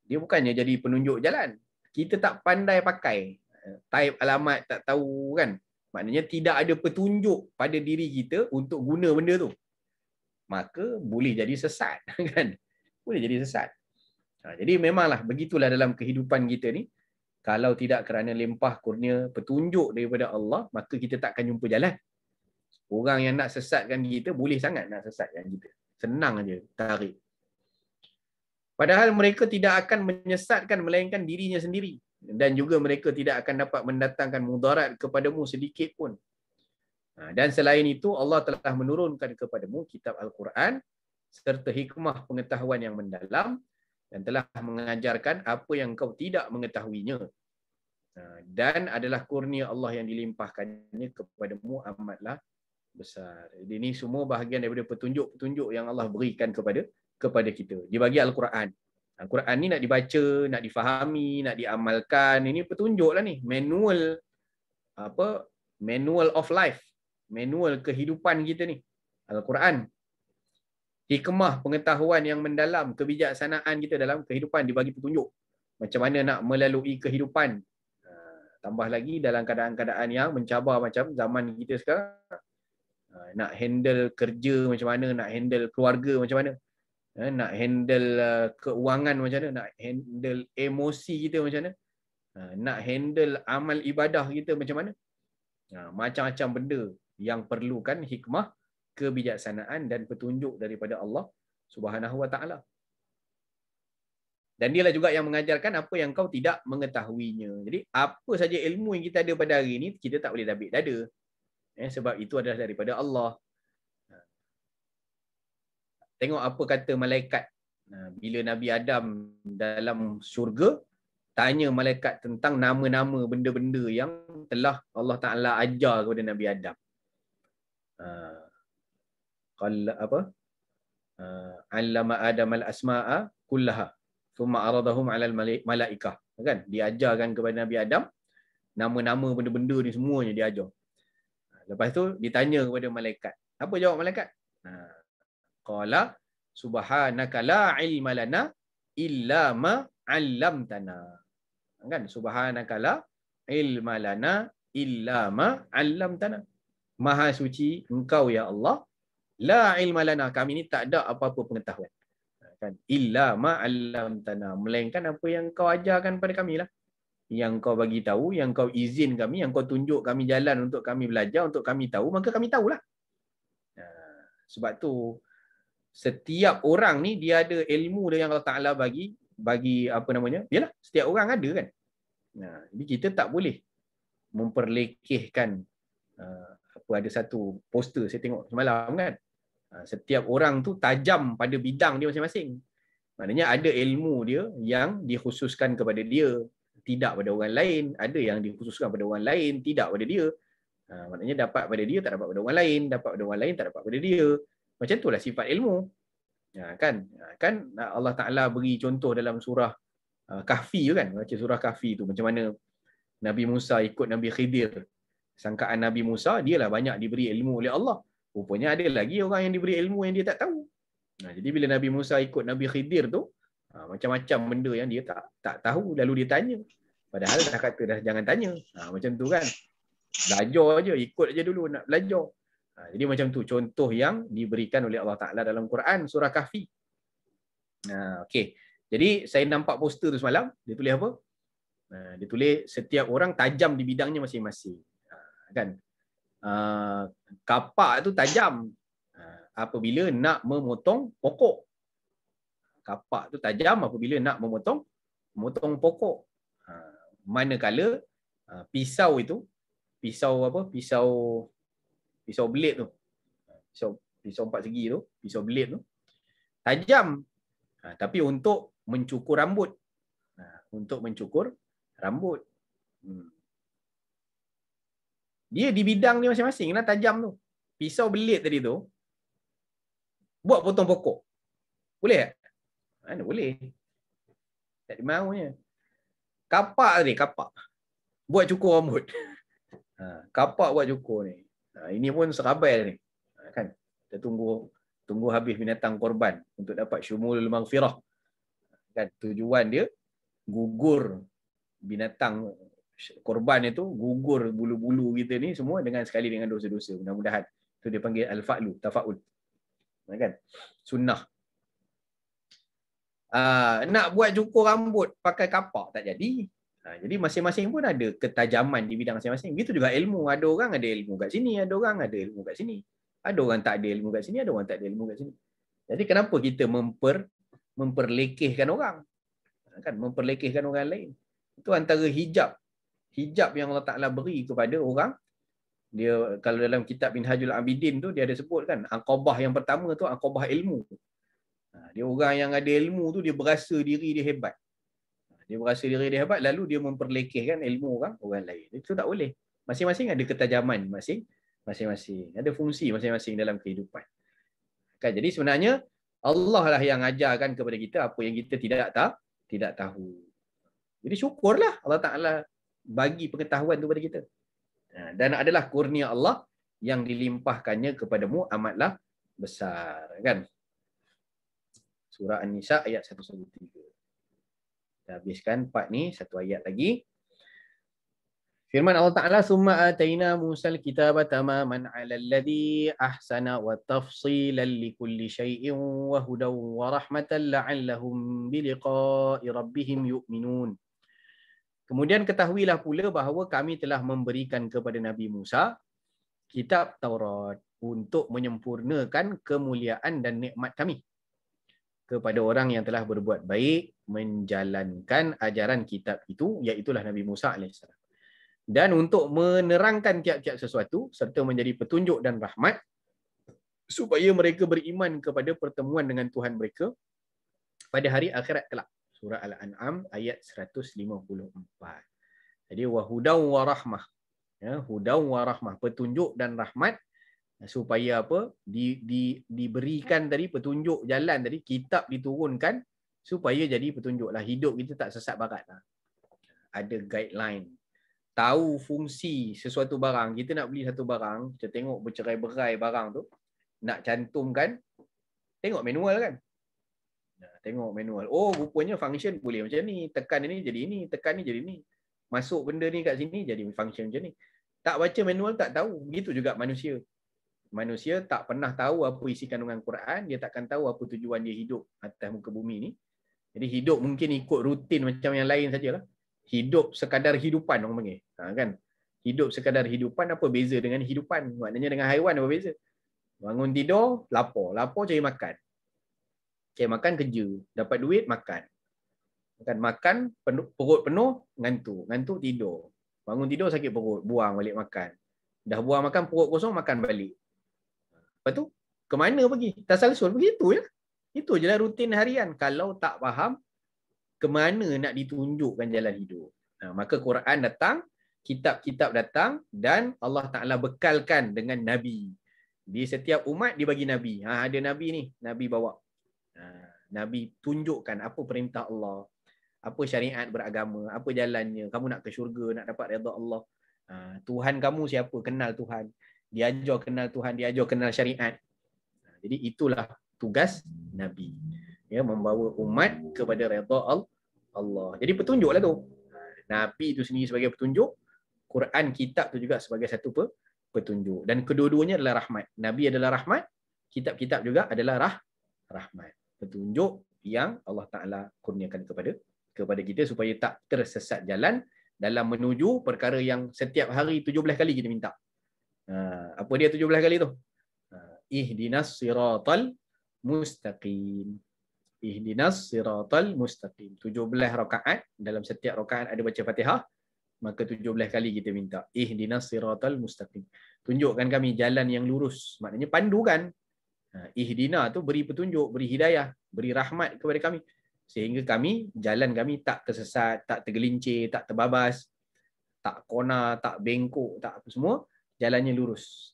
Dia bukannya jadi penunjuk jalan. Kita tak pandai pakai. Type alamat tak tahu kan. Maknanya tidak ada petunjuk pada diri kita untuk guna benda tu. Maka boleh jadi sesat kan, boleh jadi sesat. Jadi memanglah begitulah dalam kehidupan kita ni. Kalau tidak kerana limpah kurnia petunjuk daripada Allah, maka kita takkan jumpa jalan. Orang yang nak sesatkan kita boleh sangat nak sesatkan kita. Senang aja tarik. Padahal mereka tidak akan menyesatkan melainkan dirinya sendiri. Dan juga mereka tidak akan dapat mendatangkan mudarat kepadamu sedikit pun. Dan selain itu, Allah telah menurunkan kepadamu kitab Al-Quran serta hikmah pengetahuan yang mendalam dan telah mengajarkan apa yang kau tidak mengetahuinya. Dan adalah kurnia Allah yang dilimpahkannya kepadamu amatlah besar. Jadi ini semua bahagian daripada petunjuk-petunjuk yang Allah berikan kepada kita. Dia bagi Al-Quran. Al-Quran ni nak dibaca, nak difahami, nak diamalkan. Ini petunjuk lah ni. Manual of life. Manual kehidupan kita ni. Al-Quran. Hikmah pengetahuan yang mendalam, kebijaksanaan kita dalam kehidupan dibagi petunjuk. Macam mana nak melalui kehidupan. Tambah lagi dalam keadaan-keadaan yang mencabar macam zaman kita sekarang. Nak handle kerja macam mana, nak handle keluarga macam mana, nak handle keuangan macam mana, nak handle emosi kita macam mana, nak handle amal ibadah kita macam mana. Macam-macam benda yang perlukan hikmah, kebijaksanaan dan petunjuk daripada Allah Subhanahu Wa Taala. Dan dialah juga yang mengajarkan apa yang kau tidak mengetahuinya. Jadi apa saja ilmu yang kita ada pada hari ini, kita tak boleh dabik dada. Sebab itu adalah daripada Allah. Tengok apa kata malaikat. Bila Nabi Adam dalam syurga, tanya malaikat tentang nama-nama benda-benda yang telah Allah Ta'ala ajar kepada Nabi Adam. Allama Adam al-asma'a kullaha thumma aradahum 'alal malaikah. Kan? Diajarkan kepada Nabi Adam nama-nama benda-benda ni semuanya diajar. Lepas tu ditanya kepada malaikat. Apa jawab malaikat? Qala subhanaka la ilma lana illa ma 'allamtana. Kan? Subhanaka la ilma lana illa ma 'allamtana. Maha suci engkau ya Allah. La ilma lana, kami ni tak ada apa-apa pengetahuan. Kan? Illa ma 'allamtana, melainkan apa yang kau ajarkan pada kami lah. Yang kau bagi tahu, yang kau izin kami, yang kau tunjuk kami jalan untuk kami belajar, untuk kami tahu, maka kami tahulah. Sebab tu setiap orang ni dia ada ilmu dia yang Allah Taala bagi apa namanya? Yalah, setiap orang ada kan. Jadi kita tak boleh memperlekehkan ada satu poster saya tengok semalam kan. Setiap orang tu tajam pada bidang dia masing-masing. Maknanya ada ilmu dia yang dikhususkan kepada dia, tidak pada orang lain. Ada yang dikhususkan pada orang lain, tidak pada dia. Maknanya dapat pada dia, tak dapat pada orang lain. Dapat pada orang lain, tak dapat pada dia. Macam itulah sifat ilmu. Kan Allah Ta'ala beri contoh dalam surah Kahfi kan. Baca surah Kahfi tu. Macam mana Nabi Musa ikut Nabi Khidir. Sangkaan Nabi Musa, dialah banyak diberi ilmu oleh Allah. Rupanya ada lagi orang yang diberi ilmu yang dia tak tahu. Jadi bila Nabi Musa ikut Nabi Khidir tu, macam-macam benda yang dia tak tahu, lalu dia tanya. Padahal dah kata dah jangan tanya. Macam tu kan. Belajar je, ikut je dulu nak belajar. Jadi macam tu contoh yang diberikan oleh Allah Ta'ala dalam Quran surah Kahfi. Okey. Jadi saya nampak poster tu semalam, dia tulis apa? Dia tulis setiap orang tajam di bidangnya masing-masing. Kan? Kapak tu tajam apabila nak memotong pokok. Kapak tu tajam apabila nak memotong pokok. Manakala pisau itu, pisau blade tu. Pisau 4 segi tu, pisau blade tu tajam. Tapi untuk mencukur rambut. Untuk mencukur rambut. Dia di bidang dia masing-masing lah tajam tu. Pisau belit tadi tu buat potong pokok. Boleh tak? Mana boleh. Tak dimaunya. Kapak tadi, kapak. Buat cukur rambut. Kapak buat cukur ni. Ini pun serabai ni. Kan? Kita tunggu habis binatang korban untuk dapat syumul maghfirah. Kan? Tujuan dia gugur binatang korban itu, gugur bulu-bulu kita ni semua dengan sekali dengan dosa-dosa. Mudah-mudahan. Itu dia panggil al-fa'lu, tafa'ul. Kan? Sunnah. Nak buat cukur rambut pakai kapak tak jadi. Jadi masing-masing pun ada ketajaman di bidang masing-masing. Begitu juga ilmu. Ada orang ada ilmu kat sini, ada orang ada ilmu kat sini. Ada orang tak ada ilmu kat sini, ada orang tak ada ilmu kat sini. Jadi kenapa kita memperlekehkan orang? Kan memperlekehkan orang lain. Itu antara hijab. Hijab yang Allah Ta'ala beri kepada orang. Dia kalau dalam kitab Minhajul Abidin tu dia ada sebut kan, aqabah yang pertama tu aqabah ilmu. Dia orang yang ada ilmu tu dia berasa diri dia hebat. Dia berasa diri dia hebat lalu dia memperlekehkan ilmu orang lain. Itu tak boleh. Masing-masing ada ketajaman masing-masing. Ada fungsi masing-masing dalam kehidupan. Kan, jadi sebenarnya Allah lah yang ajarkan kepada kita apa yang kita tidak tahu. Jadi syukurlah Allah Ta'ala bagi pengetahuan tu kepada kita. Dan adalah kurnia Allah yang dilimpahkannya kepadamu amatlah besar. Kan? Surah An-Nisa ayat 113. Kita habiskan part ni, satu ayat lagi. Firman Allah Ta'ala, "Summa ataina Musal kitaba tamaman 'alal ladzi ahsana wa tafsilan likulli syai'in wa hudaw wa rahmatan la'allahum biliqa'i rabbihim yu'minun." Kemudian ketahuilah pula bahawa kami telah memberikan kepada Nabi Musa kitab Taurat untuk menyempurnakan kemuliaan dan nikmat kami kepada orang yang telah berbuat baik menjalankan ajaran kitab itu, iaitulah Nabi Musa AS. Dan untuk menerangkan tiap-tiap sesuatu serta menjadi petunjuk dan rahmat supaya mereka beriman kepada pertemuan dengan Tuhan mereka pada hari akhirat kelak. Surah Al-An'am ayat 154. Jadi wahudaw wa rahmah. Ya, hudaw wa rahmah, petunjuk dan rahmat supaya apa? Diberikan tadi petunjuk jalan tadi, kitab diturunkan supaya jadi petunjuklah, hidup kita tak sesat baratlah. Ada guideline. Tahu fungsi sesuatu barang. Kita nak beli satu barang, kita tengok bercerai-berai barang tu, nak cantumkan, tengok manual kan. Tengok manual. Oh, rupanya function boleh macam ni. Tekan ini jadi ini, tekan ni jadi ni. Masuk benda ni kat sini jadi function macam ni. Tak baca manual tak tahu. Begitu juga manusia. Manusia tak pernah tahu apa isi kandungan Quran, dia takkan tahu apa tujuan dia hidup atas muka bumi ni. Jadi hidup mungkin ikut rutin macam yang lain sajalah. Hidup sekadar hidupan orang panggil. Kan? Hidup sekadar hidupan, apa beza dengan hidupan? Maknanya dengan haiwan apa beza? Bangun tidur, lapar. Lapar cari makan. Cari makan kerja. Dapat duit, makan. Makan, perut penuh, ngantuk. Ngantuk, tidur. Bangun tidur, sakit perut. Buang balik makan. Dah buang makan, perut kosong, makan balik. Lepas tu, ke mana pergi? Tasalsul, begitu ya. Itu je lah rutin harian. Kalau tak faham, ke mana nak ditunjukkan jalan hidup. Maka Quran datang, kitab-kitab datang dan Allah Ta'ala bekalkan dengan Nabi. Di setiap umat dibagi Nabi. Ada Nabi ni, Nabi bawa. Nabi tunjukkan apa perintah Allah, apa syariat beragama, apa jalannya. Kamu nak ke syurga, nak dapat redha Allah. Tuhan kamu siapa? Kenal Tuhan. Diajar kenal Tuhan, diajar kenal syariat. Jadi itulah tugas Nabi. Ya, membawa umat kepada redha Allah. Jadi petunjuklah tu. Nabi itu sendiri sebagai petunjuk, Quran kitab tu juga sebagai satu petunjuk. Dan kedua-duanya adalah rahmat. Nabi adalah rahmat, kitab-kitab juga adalah rahmat. Petunjuk yang Allah Ta'ala kurniakan kepada kita supaya tak tersesat jalan dalam menuju perkara yang setiap hari 17 kali kita minta. Apa dia 17 kali tu? Ihdinas siratal mustaqim. Ihdinas siratal mustaqim. 17 rakaat, dalam setiap rakaat ada baca Fatihah, maka 17 kali kita minta ihdinas siratal mustaqim. Tunjukkan kami jalan yang lurus. Maknanya pandukan. Ihdina tu beri petunjuk, beri hidayah, beri rahmat kepada kami sehingga kami, jalan kami tak tersesat, tak tergelincir, tak terbabas, tak kona, tak bengkok, tak apa semua, jalannya lurus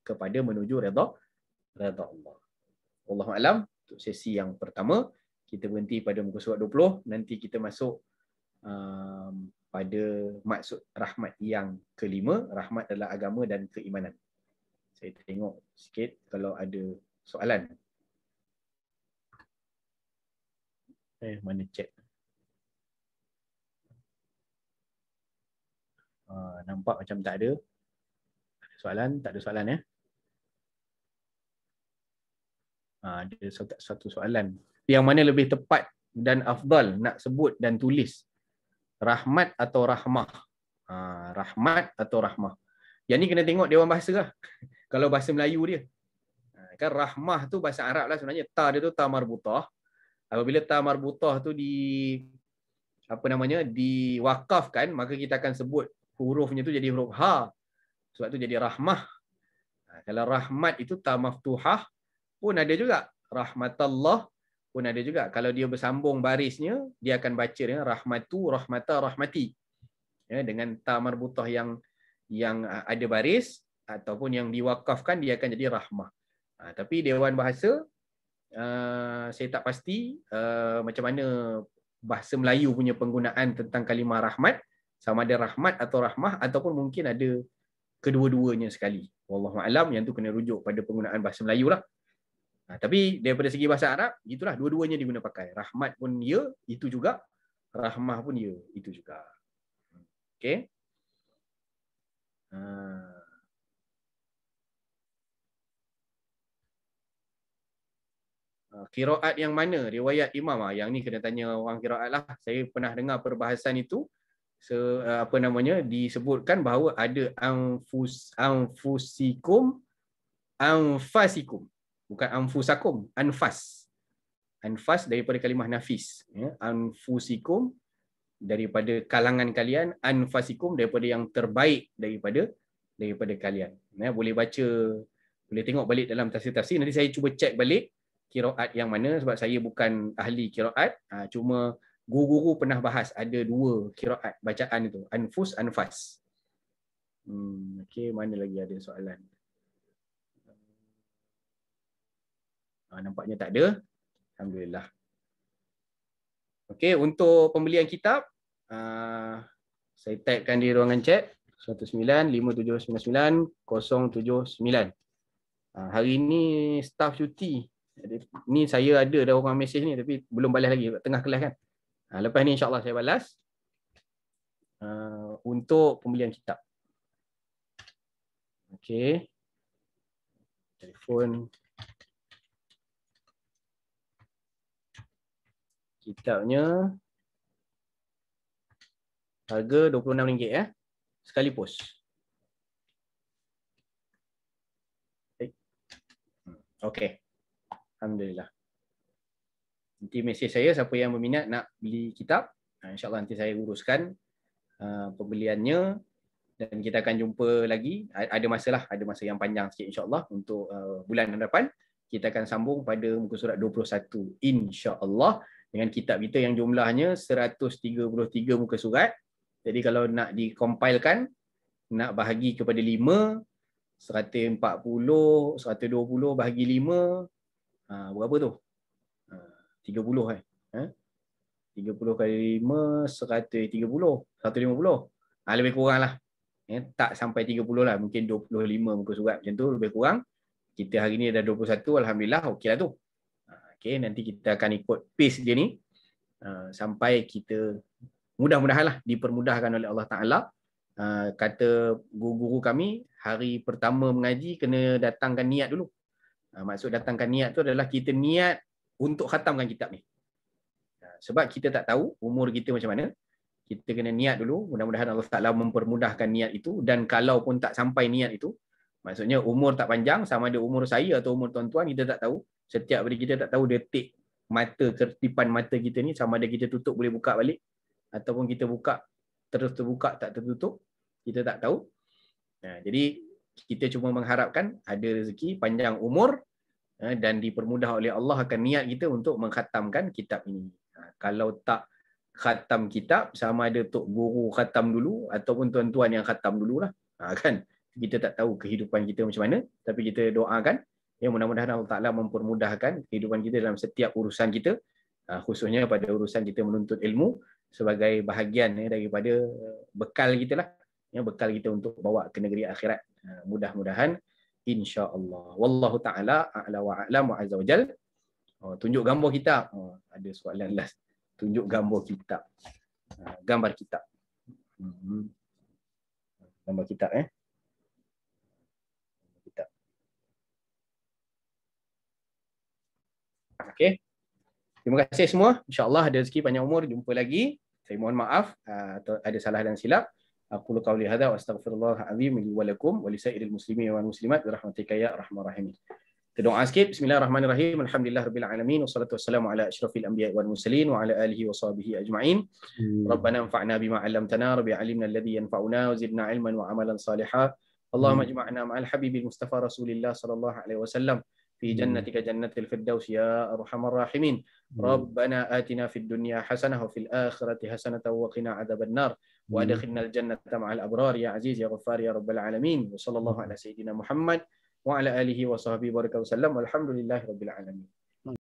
kepada menuju redha Allah. Wallahu alam. Untuk sesi yang pertama kita berhenti pada muka surat 20. Nanti kita masuk pada maksud rahmat yang kelima. Rahmat adalah agama dan keimanan. Saya tengok sikit kalau ada soalan. Mana chat? Nampak macam tak ada. Ada soalan? Tak ada soalan ya? Ada satu soalan. Yang mana lebih tepat dan afdal nak sebut dan tulis? Rahmat atau rahmah. Rahmat atau rahmah. Yang ni kena tengok Dewan Bahasa lah. Kalau bahasa Melayu dia. Kan rahmah tu bahasa Arab lah sebenarnya. Ta dia tu ta marbutah. Apabila ta marbutah tu diwakafkan, maka kita akan sebut hurufnya tu jadi huruf ha. Sebab tu jadi rahmah. Kalau rahmat itu ta maftuhah pun ada juga. Rahmatallah pun ada juga. Kalau dia bersambung barisnya, dia akan baca dengan rahmatu, rahmata, rahmati. Ya, dengan ta marbutah yang ada baris ataupun yang diwakafkan, dia akan jadi rahmah. Tapi Dewan Bahasa saya tak pasti macam mana bahasa Melayu punya penggunaan tentang kalimah rahmat, sama ada rahmat atau rahmah ataupun mungkin ada kedua-duanya sekali. Wallahu a'lam, yang tu kena rujuk pada penggunaan bahasa Melayu lah. Tapi daripada segi bahasa Arab, itulah dua-duanya diguna pakai. Rahmat pun ya, itu juga. Rahmah pun ya, itu juga. Okey. Qiraat yang mana? Riwayat imam. Yang ni kena tanya orang qiraat lah. Saya pernah dengar perbahasan itu. Disebutkan bahawa ada anfusikum, anfasikum. Bukan anfusakum, anfas. Anfas daripada kalimah nafis. Ya. Anfusikum daripada kalangan kalian, anfasikum daripada yang terbaik daripada kalian. Ya, boleh baca, boleh tengok balik dalam tafsir-tafsir. Nanti saya cuba cek balik qiraat yang mana, sebab saya bukan ahli qiraat. Cuma guru-guru pernah bahas ada dua qiraat bacaan itu, anfus, anfas. Okey, mana lagi ada soalan? Nampaknya tak ada. Alhamdulillah. Okey, untuk pembelian kitab, saya typekan di ruangan chat 195799 079. Hari ini staff cuti. Ni saya ada orang mesej ni tapi belum balas lagi, tengah kelas kan. Lepas ni insya-Allah saya balas untuk pembelian kitab. Okey. Telefon. Kitabnya harga RM26 ya. Sekali pos. Okey. Alhamdulillah. Nanti mesej saya siapa yang berminat nak beli kitab, insya-Allah nanti saya uruskan pembeliannya dan kita akan jumpa lagi. Ada masa yang panjang sikit insya-Allah untuk bulan depan. Kita akan sambung pada muka surat 21 insya-Allah dengan kitab kita yang jumlahnya 133 muka surat. Jadi kalau nak dikompilekan, nak bahagi kepada 5, 140, 120 bahagi 5, berapa tu? 30 kan? 30 kali 5, 130, 150. Lebih kurang lah. Tak sampai 30 lah, mungkin 25 muka surat macam tu, lebih kurang. Kita hari ni dah 21, Alhamdulillah, okey lah tu. Okey, nanti kita akan ikut pace dia ni sampai kita mudah-mudahan lah dipermudahkan oleh Allah Ta'ala. Kata guru-guru kami, hari pertama mengaji kena datangkan niat dulu. Maksud datangkan niat tu adalah kita niat untuk khatamkan kitab ni. Sebab kita tak tahu umur kita macam mana. Kita kena niat dulu, mudah-mudahan Allah Ta'ala mempermudahkan niat itu. Dan kalau pun tak sampai niat itu, maksudnya umur tak panjang, sama ada umur saya atau umur tuan-tuan, kita tak tahu. Setiap hari kita tak tahu detik mata, kertipan mata kita ni, sama ada kita tutup boleh buka balik ataupun kita buka terus terbuka tak tertutup, kita tak tahu. Jadi kita cuma mengharapkan ada rezeki panjang umur dan dipermudah oleh Allah akan niat kita untuk mengkhatamkan kitab ini. Kalau tak khatam kitab, sama ada tok guru khatam dulu ataupun tuan-tuan yang khatam dululah. Kan kita tak tahu kehidupan kita macam mana, tapi kita doakan ya mudah-mudahan Allah Ta'ala mempermudahkan kehidupan kita dalam setiap urusan kita, khususnya pada urusan kita menuntut ilmu sebagai bahagian daripada bekal kita lah, bekal kita untuk bawa ke negeri akhirat. Mudah-mudahan insya-Allah. Wallahu taala a'la wa a'lam wa azza wajal. Tunjuk gambar kitab. Ada soalan last. Tunjuk gambar kitab. Gambar kitab. Gambar kitab kitab. Okey. Terima kasih semua. Insya-Allah ada rezeki panjang umur, jumpa lagi. Saya mohon maaf atau ada salah dan silap. Aqulu qawli hadza wa astaghfirullahal azim li wa lakum wa lisairil muslimin wal muslimat bi rahmatika ya arhamar rahimin. Kita doa sikit. Bismillahirrahmanirrahim. Alhamdulillahirabbil alamin wassalatu wassalamu ala asyrafil anbiya'i wal mursalin wa ala alihi wa sahbihi ajma'in. Rabbana anfa'na bima 'allamtana rabbi 'allimna alladhi yanfa'una wa zidna 'ilman wa 'amalan salihan. Allahumma ijma'na ma'al habibil mustafa Rasulillah sallallahu alaihi wasallam في جنتك جنة الفردوس يا أرحم الراحمين. ربنا آتنا في الدنيا حسنة وفي الآخرة حسنة وقنا عذاب النار وأدخلنا الجنة مع الأبرار يا عزيز يا غفار يا رب العالمين. وصلى الله على سيدنا محمد وعلى آله وصحبه وبارك وسلم والحمد لله رب العالمين.